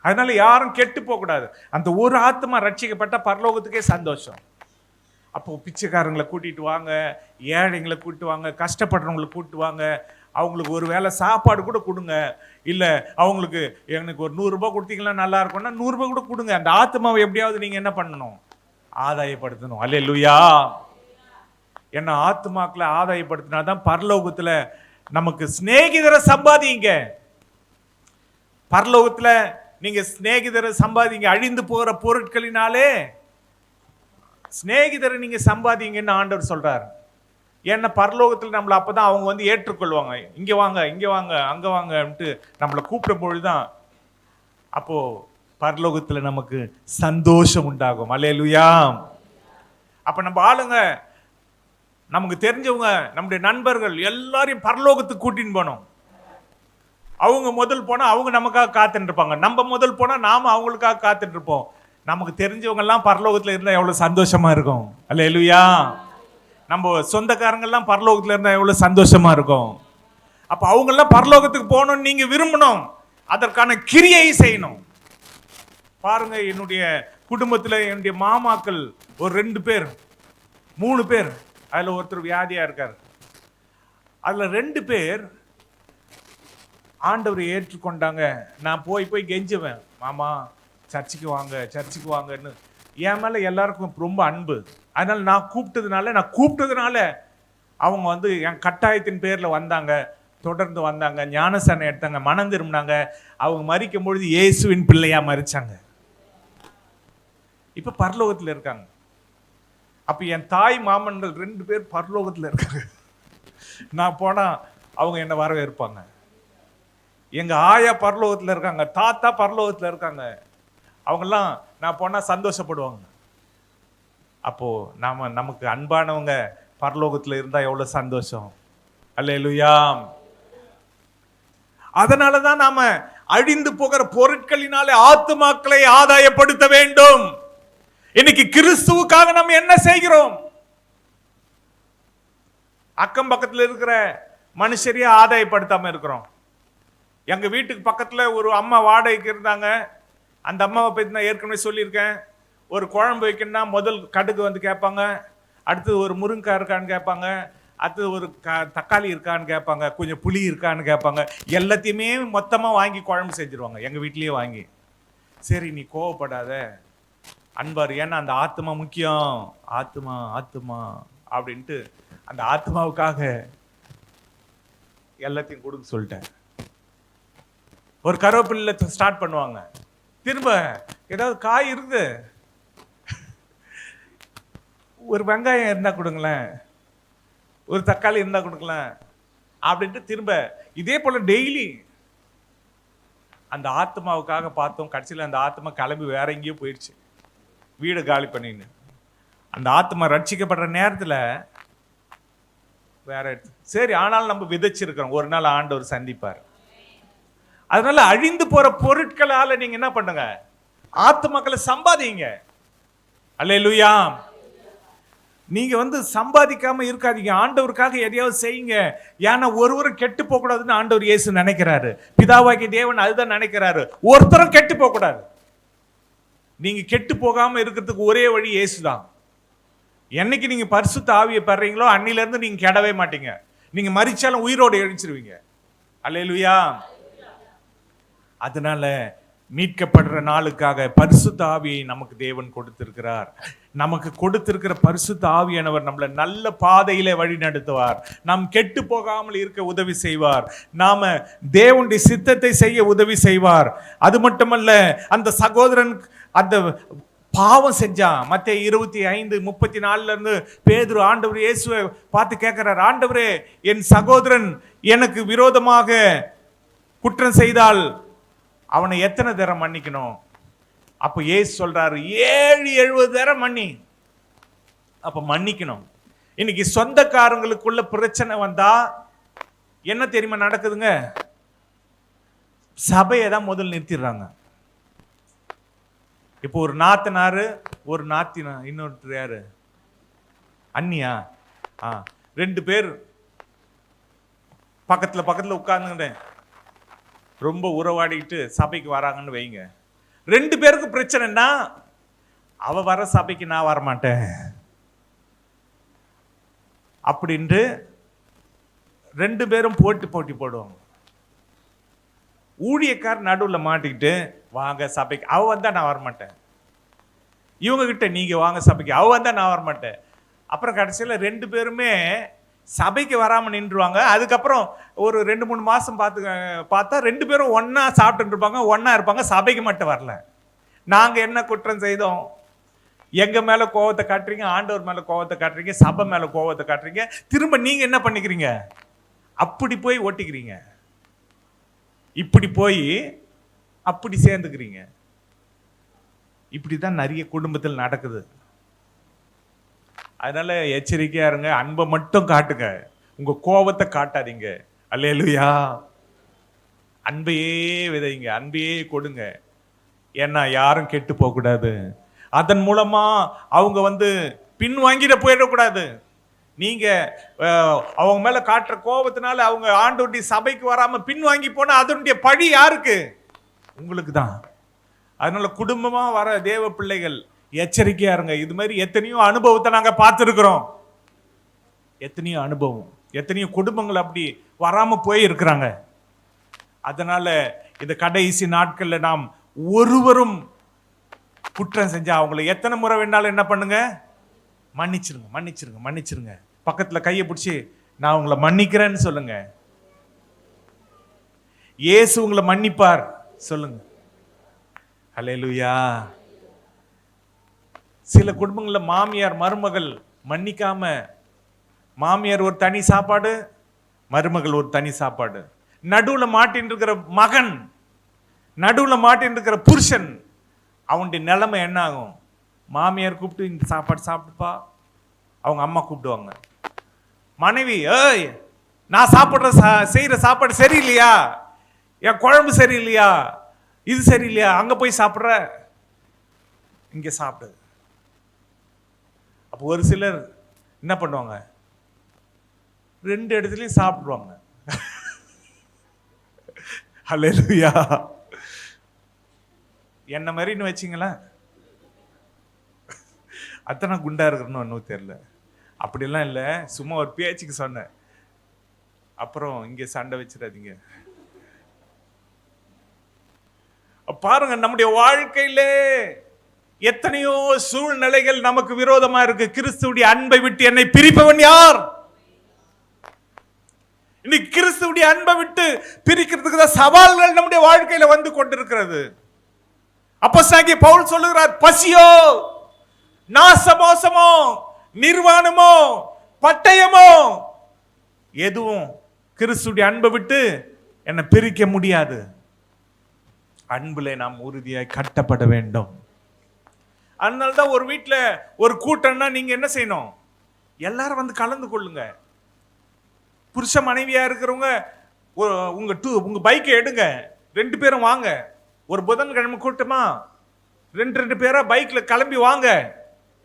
அதனால யாரும் கெட்டு போக கூடாது. அந்த ஒரு ஆத்மா ரட்சிக்கப்பட்ட பரலோகத்துக்கே சந்தோஷம். அப்போ பிச்சைக்காரங்களை கூட்டிட்டு வாங்க, ஏழைங்களை கூட்டிட்டு வாங்க, கஷ்டப்படுறவங்களை கூட்டிட்டு வாங்க. அவங்களுக்கு ஒரு வேளை சாப்பாடு கூட கொடுங்க. இல்லை அவங்களுக்கு எனக்கு ஒரு 100 ரூபாய் கொடுத்தீங்கன்னா நல்லா இருக்கும்னா 100 ரூபாய் கூட கொடுங்க. அந்த ஆத்மாவை எப்படியாவது நீங்க என்ன பண்ணணும்? ஆதாயப்படுத்தணும். அல்லேலூயா. என்ன ஆத்மாக்களை ஆதாயப்படுத்தினாதான் பரலோகத்துல நமக்கு சிநேகிதரை சம்பாதிங்க. பரலோகத்துல நீங்க சிநேகிதரை சம்பாதிங்க. அழிந்து போகிற பொருட்களினாலே சிநேகிதரை நீங்க சம்பாதிங்கன்னு ஆண்டவர் சொல்றாரு. ஏன்னா பரலோகத்தில் நம்மளை அப்பதான் அவங்க வந்து ஏற்றுக்கொள்வாங்க. இங்க வாங்க, இங்க வாங்க, அங்க வாங்கன்ட்டு நம்மளை கூப்பிடும் பொழுதுதான் அப்போ பரலோகத்துல நமக்கு சந்தோஷம் உண்டாகும். அல்லேலூயா. அப்ப நம்ம ஆளுங்க, நமக்கு தெரிஞ்சவங்க, நம்முடைய நண்பர்கள் எல்லாரையும் பரலோகத்துக்கு கூட்டின்னு போனோம். அவங்க முதல் போனா அவங்க நமக்காக காத்துட்டு இருப்பாங்க. நம்ம முதல் போனா நாம அவங்களுக்காக காத்துட்டு இருப்போம். நமக்கு தெரிஞ்சவங்க எல்லாம் பரலோகத்துல இருந்தா எவ்வளவு சந்தோஷமா இருக்கும். அல்லேலூயா. நம்ம சொந்தக்காரங்க எல்லாம் பரலோகத்துல இருந்தா எவ்வளவு சந்தோஷமா இருக்கும். அப்ப அவங்க எல்லாம் பரலோகத்துக்கு போகணும்னு நீங்க விரும்பணும், அதற்கான கிரியை செய்யணும். பாருங்க, என்னுடைய குடும்பத்துல என்னுடைய மாமாக்கள் ஒரு 2 பேர் 3 பேர், அதுல ஒருத்தர் வியாதியா இருக்காரு. அதுல 2 பேர் ஆண்டவரை ஏற்றுக்கொண்டாங்க. நான் போய் கெஞ்சுவேன், மாமா சர்ச்சுக்கு வாங்க சர்ச்சுக்கு வாங்கன்னு. என் மேல எல்லாருக்கும் ரொம்ப அன்பு. அதனால நான் கூப்பிட்டதுனால அவங்க வந்து என் கட்டாயத்தின் பேர்ல வந்தாங்க, தொடர்ந்து வந்தாங்க, ஞானஸ்நானம் எடுத்தாங்க, மனம் திரும்பினாங்க. அவங்க மரிக்கும் பொழுது இயேசுவின் பிள்ளையா மரிச்சாங்க. இப்ப பரலோகத்துல இருக்காங்க. அப்ப என் தாய் மாமன்கள் 2 பேர் பரலோகத்துல இருக்காங்க. நான் போனா அவங்க என்ன வரவேற்பாங்க. எங்க ஆயா பரலோகத்துல இருக்காங்க, தாத்தா பரலோகத்துல இருக்காங்க. அவங்கெல்லாம் நான் போனா சந்தோஷப்படுவாங்க. அப்போ நமக்கு அன்பானவங்க பரலோகத்துல இருந்தா எவ்வளவு சந்தோஷம். அல்லேலூயா. அதனாலதான் நாம அழிந்து போகிற பொருட்களினாலே ஆத்துமாக்களை ஆதாயப்படுத்த வேண்டும். இன்னைக்கு கிறிஸ்துவுக்காக நம்ம என்ன செய்கிறோம்? அக்கம் பக்கத்துல இருக்கிற மனுஷரையே ஆதாயப்படுத்தாம இருக்கிறோம். எங்க வீட்டுக்கு பக்கத்துல ஒரு அம்மா வாடகைக்கு இருந்தாங்க. அந்த அம்மாவை பத்தி நான் ஏற்கனவே சொல்லியிருக்கேன். ஒரு குழம்பு வைக்கணும்னா முதல் கடுகு வந்து கேட்பாங்க, அடுத்தது ஒரு முருங்கைக்காய் இருக்கான்னு கேட்பாங்க, அடுத்தது ஒரு தக்காளி இருக்கான்னு கேட்பாங்க, கொஞ்சம் புளி இருக்கான்னு கேட்பாங்க. எல்லாத்தையுமே மொத்தமா வாங்கி குழம்பு செஞ்சிருவாங்க, எங்க வீட்லயே வாங்கி. சரி, நீ கோவப்படாத, அன்பார், ஏன்னா அந்த ஆத்மா முக்கியம், ஆத்மா ஆத்மா அப்படின்ட்டு அந்த ஆத்மாவுக்காக எல்லாத்தையும் கொடுக்க சொல்லிட்டேன். ஒரு கருவேப்பிலை ஸ்டார்ட் பண்ணுவாங்க, திரும்ப ஏதாவது காய் இருக்கு, ஒரு வெங்காயம் இருந்தா கொடுங்களேன், ஒரு தக்காளி இருந்தா கொடுங்களேன் அப்படின்ட்டு திரும்ப இதே போல டெய்லி அந்த ஆத்மாவுக்காக பார்த்தோம். கடைசியில் அந்த ஆத்மா கிளம்பி வேற எங்கேயோ போயிடுச்சு, வீடு காலி பண்ணின்னு. அந்த ஆத்மா ரட்சிக்கப்படுற நேரத்தில் வேற சரி, ஆனாலும் நம்ம விதைச்சிருக்கிறோம், ஒரு நாள் ஆண்டவர் சந்திப்பார். அதனால அழிந்து போற பொருட்களால நீங்க என்ன பண்ணுங்க, ஆத்துமக்களை சம்பாதிங்க. அல்லேலூயா. நீங்க வந்து சம்பாதிக்காம இருக்காதீங்க, ஆண்டவருக்காக எதையாவது செய்யுங்க. ஏன்னா ஒருவரும் கெட்டு போக கூடாதுன்னு ஆண்டவர் இயேசு நினைக்கிறாரு. பிதாவாகிய தேவன் அதுதான் நினைக்கிறாரு, ஒருத்தரும் கெட்டு போக கூடாது. நீங்க கெட்டு போகாம இருக்கிறதுக்கு ஒரே வழி இயேசுதான். என்னைக்கு நீங்க பரிசுத்த ஆவியை பெறீங்களோ அன்னில இருந்து நீங்க கெடவே மாட்டீங்க. நீங்க மரிச்சாலும் உயிரோடு எழுச்சிருவீங்க. அல்லேலூயா. அதனால மீட்கப்படுற நாளுக்காக பரிசுத்த ஆவியை நமக்கு தேவன் கொடுத்திருக்கிறார். நமக்கு கொடுத்திருக்கிற பரிசுத்த ஆவியானவர் நம்மளை நல்ல பாதையிலே வழி நடத்துவார். நாம் கெட்டு போகாமல் இருக்க உதவி செய்வார். நாம தேவனுடைய சித்தத்தை செய்ய உதவி செய்வார். அது மட்டுமல்ல, அந்த சகோதரன் அந்த பாவம் செஞ்சான். மத்தேயு 25:34 இருந்து பேதுரு ஆண்டவர் இயேசுவை பார்த்து கேட்கிறார், ஆண்டவரே, என் சகோதரன் எனக்கு விரோதமாக குற்றம் செய்தால் அவனை எத்தனை தரம் மன்னிக்கணும்? அப்ப இயேசு சொல்றாரு, 70 தரம் மன்னி. அப்ப மன்னிக்கணும். இன்னைக்கு சொந்தக்காரங்களுக்குள்ள பிரச்சனை வந்தா என்ன தெரியுமா நடக்குதுங்க? சபையை தான் முதல் நிறுத்திடுறாங்க. இப்போ ஒரு நாத்தனாரு, ஒரு நாத்தினா, இன்னொருத்தர் யாரு, அண்ணியா, 2 பேர் பக்கத்துல உட்கார்ந்து ரொம்ப உறவாடிக்கிட்டு சபைக்கு வராங்கன்னு வைங்க. 2 பேருக்கு பிரச்சனைனா, அவ வர சபைக்கு நான் வரமாட்டேன் அப்படின்ட்டு 2 பேரும் போட்டி போடுவாங்க. ஊழியக்கார் நடுவில் மாட்டிக்கிட்டு, வாங்க சபைக்கு, அவ வந்தா நான் வரமாட்டேன். இவங்க கிட்ட, நீங்க வாங்க சபைக்கு, அவ வந்தா நான் வரமாட்டேன். அப்புறம் கடைசியில் 2 பேருமே சபைக்கு வராம நின்றுவாங்க. அதுக்கப்புறம் ஒரு 2-3 மாசம் பார்த்தா 2 பேரும் ஒன்னா சாப்பிட்டு இருப்பாங்க, ஒன்னா இருப்பாங்க, சபைக்கு மட்டும் வரல. நாங்க என்ன குற்றம் செய்தோம்? எங்க மேல கோவத்தை காட்டுறீங்க, ஆண்டவர் மேல கோவத்தை காட்டுறீங்க, சபை மேல கோவத்தை காட்டுறீங்க. திரும்ப நீங்க என்ன பண்ணிக்கிறீங்க? அப்படி போய் ஒட்டிக்கிறீங்க, இப்படி போய் அப்படி சேர்ந்துக்கிறீங்க. இப்படிதான் நிறைய குடும்பத்தில் நடக்குது. அதனால எச்சரிக்கையா இருங்க. அன்பை மட்டும் காட்டுங்க, உங்க கோபத்தை காட்டாதீங்க. அல்லேலூயா. அன்பையே விதைங்க, அன்பையே கொடுங்க. ஏன்னா யாரும் கெட்டு போகக்கூடாது. அதன் மூலமா அவங்க பின்வாங்கிட போயிடக்கூடாது. நீங்க அவங்க மேல காட்டுற கோபத்தினால அவங்க ஆண்டவருடைய சபைக்கு வராம பின்வாங்கி போனா அதனுடைய பழி யாருக்கு? உங்களுக்கு தான். அதனால குடும்பமா வர தேவ பிள்ளைகள் எச்சரிக்கையா இருங்க. இது மாதிரி எத்தனையோ அனுபவத்தை நாங்க பார்த்திருக்கிறோம். எத்தனையோ அனுபவம், எத்தனையோ குடும்பங்கள் அப்படி வராம போய் இருக்கிறாங்க. அதனால இந்த கடைசி நாட்கள்ல நாம் ஒருவரும் குற்றம் செஞ்சா அவங்களை எத்தனை முறை வேணாலும் என்ன பண்ணுங்க? மன்னிச்சிருங்க, மன்னிச்சிருங்க, மன்னிச்சிருங்க. பக்கத்துல கையை பிடிச்சி நான் உங்களை மன்னிக்கிறேன்னு சொல்லுங்க. இயேசு உங்களை மன்னிப்பார் சொல்லுங்க. ஹல்லேலூயா. சில குடும்பங்கள்ல மாமியார் மருமகள் மன்னிக்காம, மாமியார் ஒரு தனி சாப்பாடு, மருமகள் ஒரு தனி சாப்பாடு, நடுவுல மாட்டின்னு இருக்கிற மகன், நடுவுல மாட்டின்னு இருக்கிற புருஷன், அவனுடைய நிலைமை என்ன ஆகும்? மாமியார் கூப்பிட்டு இந்த சாப்பாடு சாப்பிட்டுப்பா, அவங்க அம்மா கூப்பிடுவாங்க. மனைவி, ஏய் நான் சாப்பிட்ற செய்யற சாப்பாடு சரியில்லையா, என் குழம்பு சரியில்லையா, இது சரியில்லையா, அங்க போய் சாப்பிட்ற, இங்க சாப்பிடு. அப்போ ஒரு சிலர் என்ன பண்ணுவாங்க? ரெண்டு இடத்துலயும் சாப்பிடுவாங்க. ஹல்லேலூயா. என்ன மாதிரின்னு வச்சிங்களேன். அத்தனை குண்டா இருக்கணும் இன்னும் தெரியல. அப்படிலாம் இல்லை, சும்மா ஒரு பேச்சுக்கு சொன்னேன். அப்புறம் இங்க சண்டை வச்சிடாதீங்க. பாருங்க, நம்முடைய வாழ்க்கையில எத்தனையோ சூழ்நிலைகள் நமக்கு விரோதமா இருக்கு. கிறிஸ்துவுடைய அன்பை விட்டு என்னை பிரிப்பவன் யார்? இன்னைக்கு கிறிஸ்துவுடைய அன்பை விட்டு பிரிக்கிறதுக்கு தான் சவால்கள் நம்முடைய வாழ்க்கையில வந்து கொண்டிருக்கிறது. அப்போஸ்தலனாகிய பவுல் சொல்லுகிறார், பசியோ, நாசமோசமோ, நிர்வாணமோ, பட்டயமோ, எதுவும் கிறிஸ்துவுடைய அன்பை விட்டு என்னை பிரிக்க முடியாது. அன்புல நாம் உறுதியாய் கட்டப்பட வேண்டும். அதனால்தான் ஒரு வீட்டுல ஒரு கூட்டம்னா நீங்க என்ன செய்யணும்? எல்லாரும் வந்து கலந்து கொள்ளுங்க. புருஷ மனைவியா இருக்கிறவங்க உங்க பைக்கை எடுங்க, 2 பேரும் வாங்க. ஒரு புதன்கிழமை கூட்டமா 2 பேரா பைக்ல கிளம்பி வாங்க.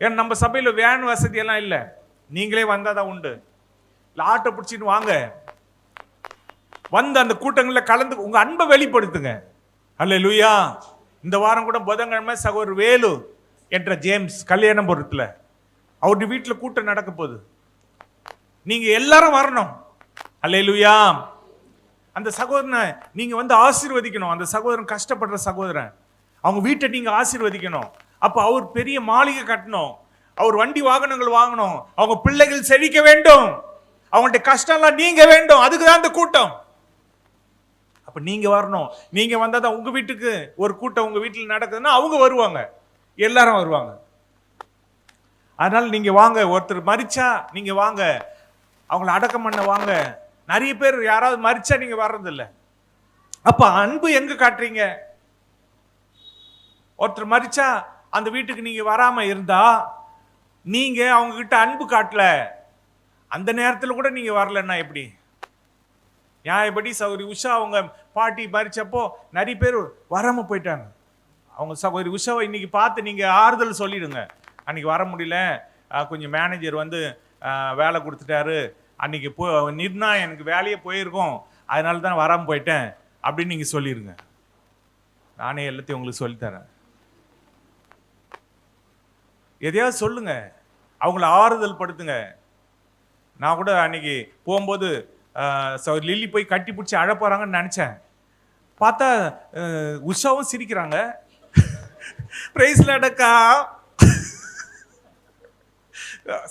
ஏன்னா நம்ம சபையில வேன் வசதி எல்லாம் இல்லை, நீங்களே வந்தாதான் உண்டு. ஆட்டோ பிடிச்சிட்டு வாங்க, வந்து அந்த கூட்டங்களில் கலந்து உங்க அன்பை வெளிப்படுத்துங்க. அல்லேலூயா. இந்த வாரம் கூட புதன்கிழமை சகோதரர் வேலு என்ற ஜேம்ஸ் கல்யாணபுரத்தில் அவருடைய வீட்டில் கூட்டம் நடக்க போகுது. நீங்க எல்லாரும் வரணும். அல்லேலூயா. அந்த சகோதரனை நீங்க வந்து ஆசீர்வதிக்கணும். அந்த சகோதரன் கஷ்டப்படுற சகோதரன், அவங்க வீட்டை நீங்க ஆசீர்வதிக்கணும். அப்ப அவர் பெரிய மாளிகை கட்டணும், அவர் வண்டி வாகனங்கள் வாங்கணும், அவங்க பிள்ளைகள் செழிக்க வேண்டும், அவங்களுடைய கஷ்டம்லாம் நீங்க வேண்டும். அதுக்கு தான் அந்த கூட்டம். அப்ப நீங்க வரணும். நீங்க வந்தாதான் உங்க வீட்டுக்கு ஒரு கூட்டம் உங்க வீட்டில் நடக்குதுன்னா அவங்க வருவாங்க, எல்லாரும் வருவாங்க. அதனால நீங்க வாங்க. ஒருத்தர் மரிச்சா நீங்க வாங்க, அவங்களை அடக்கம் பண்ண வாங்க. நிறைய பேர் யாராவது மரிச்சா நீங்க வர்றதில்லை. அப்ப அன்பு எங்க காட்டுறீங்க? ஒருத்தர் மரிச்சா அந்த வீட்டுக்கு நீங்க வராம இருந்தா நீங்க அவங்க கிட்ட அன்பு காட்டல. அந்த நேரத்தில் கூட நீங்க வரலன்னா எப்படி? நியாயப்படி சகோதரி உஷா அவங்க பாட்டி மரிச்சப்போ நிறைய பேர் வராம போயிட்டாங்க. அவங்க சகோதரி உஷாவை இன்னைக்கு பார்த்து நீங்க ஆறுதல் சொல்லிடுங்க. அன்னைக்கு வர முடியல, கொஞ்சம் மேனேஜர் வந்து வேலை கொடுத்துட்டாரு, அன்னைக்கு நின்னா எனக்கு வேலையே போயிருக்கோம், அதனால தான் வராமல் போயிட்டேன் அப்படின்னு நீங்க சொல்லிடுங்க. நானே எல்லாத்தையும் உங்களுக்கு சொல்லித்தரேன். எதையாவது சொல்லுங்க, அவங்கள ஆறுதல் படுத்துங்க. நான் கூட அன்னைக்கு போகும்போது லில்லி போய் கட்டி பிடிச்சி அழ போறாங்கன்னு நினைச்சேன். பார்த்தா உஷாவும் சிரிக்கிறாங்க. பிரைஸ்ல அடக்கா,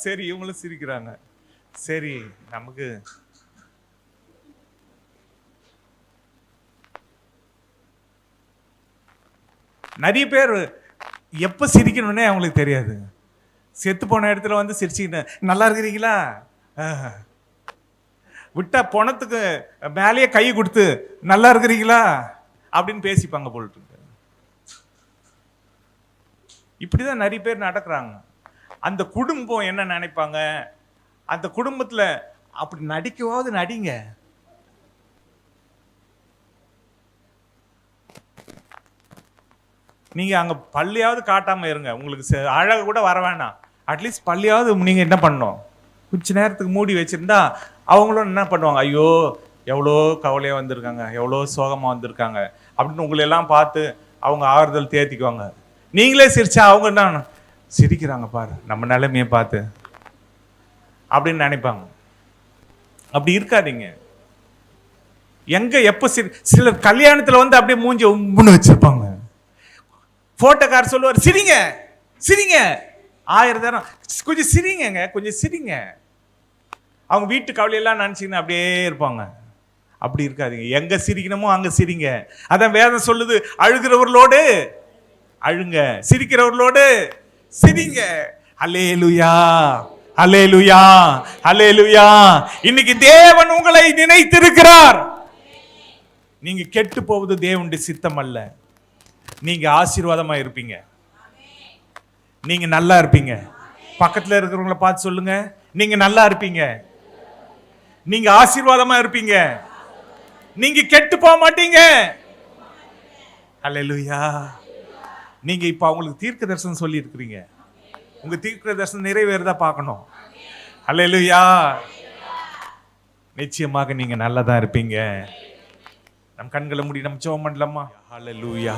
சரி இவங்களும் சிரிக்கிறாங்க. சரி, நமக்கு நிறைய பேர் எப்ப சிரிக்கணும்னே அவங்களுக்கு தெரியாது. செத்து போன இடத்துல வந்து சிரிச்சுக்கிட்டு நல்லா இருக்கிறீங்களா, விட்டா பணத்துக்கு மேலேயே கை கொடுத்து நல்லா இருக்கிறீங்களா அப்படின்னு பேசிப்பாங்க போட்டு. இப்படிதான் நிறைய பேர் நடக்கிறாங்க. அந்த குடும்பம் என்ன நினைப்பாங்க? அந்த குடும்பத்துல அப்படி நடிக்கவாவது நடிங்க. நீங்க அங்க பள்ளியாவது காட்டாம இருங்க, உங்களுக்கு அழகு கூட வர வேணாம். அட்லீஸ்ட் பள்ளியாவது நீங்க என்ன பண்ணணும், கொஞ்ச நேரத்துக்கு மூடி வச்சிருந்தா அவங்களும் என்ன பண்ணுவாங்க, ஐயோ எவ்வளோ கவலையா வந்திருக்காங்க, எவ்வளோ சோகமா வந்திருக்காங்க அப்படின்னு உங்களை எல்லாம் பார்த்து அவங்க ஆறுதல் தேர்த்திக்குவாங்க. நீங்களே சிரிச்சா அவங்க என்ன சிரிக்கிறாங்க பாரு நம்ம நிலைமையை பார்த்து அப்படின்னு நினைப்பாங்க. அப்படி இருக்காதீங்க. எங்க எப்ப சிலர் கல்யாணத்துல வந்து அப்படியே மூஞ்சி உம்முன்னு வச்சிருப்பாங்க. போட்டோக்கார் சொல்லுவார், சிரிங்க சிரிங்க, 1000 தரம் கொஞ்சம் சிரிங்க, கொஞ்சம் சிரிங்க. அவங்க வீட்டு கவலையெல்லாம் நினைச்சிங்கன்னா அப்படியே இருப்பாங்க. அப்படி இருக்காதீங்க. எங்க சிரிக்கணுமோ அங்க சிரிங்க. அதான் வேதம் சொல்லுது, அழுகிறவர்களோடு அழுங்க, சிரிக்கிறவர்களோடு சிரிங்க. அல்லேலூயா அல்லேலூயா அல்லேலூயா. இன்னைக்கு தேவன் உங்களை நினைத்திருக்கிறார். நீங்க கெட்டு போவது தேவனுடைய சித்தம் அல்ல. நீங்க ஆசீர்வாதமா இருப்பீங்க, நீங்க நல்லா இருப்பீங்க. பக்கத்துல இருக்கிறவங்கள பார்த்து சொல்லுங்க, நீங்க நல்லா இருப்பீங்க, நீங்க ஆசீர்வாதமா இருப்பீங்க, நீங்க கெட்டு போக மாட்டீங்க. அல்லேலூயா. நீங்க இப்ப அவங்களுக்கு தீர்க்க தரிசனம் சொல்லி இருக்கிறீங்க. உங்க தீர்க்க தரிசனம் நிறைவேறதா பார்க்கணும். அல்லேலூயா. நிச்சயமாக நீங்க நல்லதா இருப்பீங்க. நம் கண்களை மூடி நம்ம ஜெபம் பண்ணலாமா? அல்லேலூயா.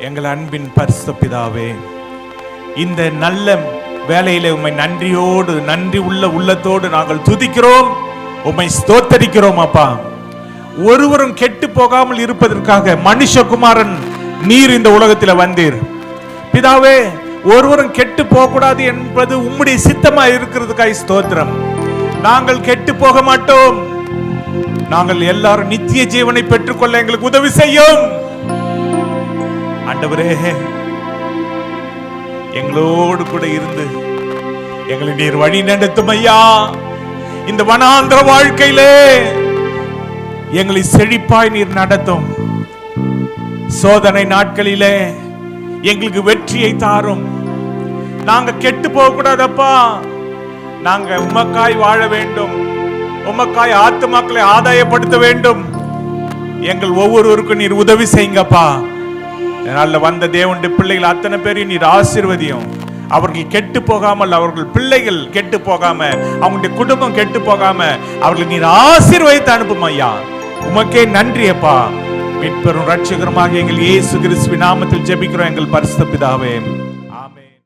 எங்கள் அன்பின் பரிசுத்த பிதாவே, இந்த நல்ல வேளையிலே உம்மை நன்றியோடு, நன்றி உள்ள உள்ளத்தோடு நாங்கள் துதிக்கிறோம், உம்மை ஸ்தோத்தரிக்கிறோம். அப்பா, ஒருவரும் கெட்டு போகாமல் இருப்பதற்காக மனுஷகுமாரன் நீர் இந்த உலகத்தில் வந்தீர். பிதாவே, ஒருவரும் கெட்டு போகக்கூடாது என்பது உம்முடைய சித்தமா இருக்கிறதுக்காக ஸ்தோத்திரம். நாங்கள் கெட்டு போக மாட்டோம். நாங்கள் எல்லாரும் நித்திய ஜீவனை பெற்றுக்கொள்ள எங்களுக்கு உதவி செய்யும். ஆண்டவரே, எங்களோடு கூட இருந்து எங்களை நீர் வழி நடத்தும் ஐயா. இந்த வனாந்திர வாழ்க்கையிலே எங்களை செழிப்பாய் நீர் நடத்தும். சோதனை நாட்களிலே எங்களுக்கு வெற்றியை தாரும். நாங்க கெட்டு போக கூடாதப்பா. நாங்க உமக்காய் வாழ வேண்டும், உமக்காய் ஆத்துமாக்களை ஆதாயப்படுத்த வேண்டும். எங்கள் ஒவ்வொருவருக்கும் நீர் உதவி செய்யுங்கப்பா. அதனால வந்த தேவனுடைய பிள்ளைகள் அத்தனை பேரையும் நீர் ஆசீர்வதியும். அவர்கள் கெட்டு போகாமல், அவர்கள் பிள்ளைகள் கெட்டு போகாம, அவங்களுடைய குடும்பம் கெட்டு போகாம அவர்கள் நீர் ஆசீர்வதித்து அனுப்பும் ஐயா. உமக்கே நன்றி அப்பா. மீட்பெரும் ரட்சகருமாக எங்கள் இயேசு கிறிஸ்துவின் நாமத்தில் ஜெபிக்கிறோம் எங்கள் பரிசுத்த பிதாவே.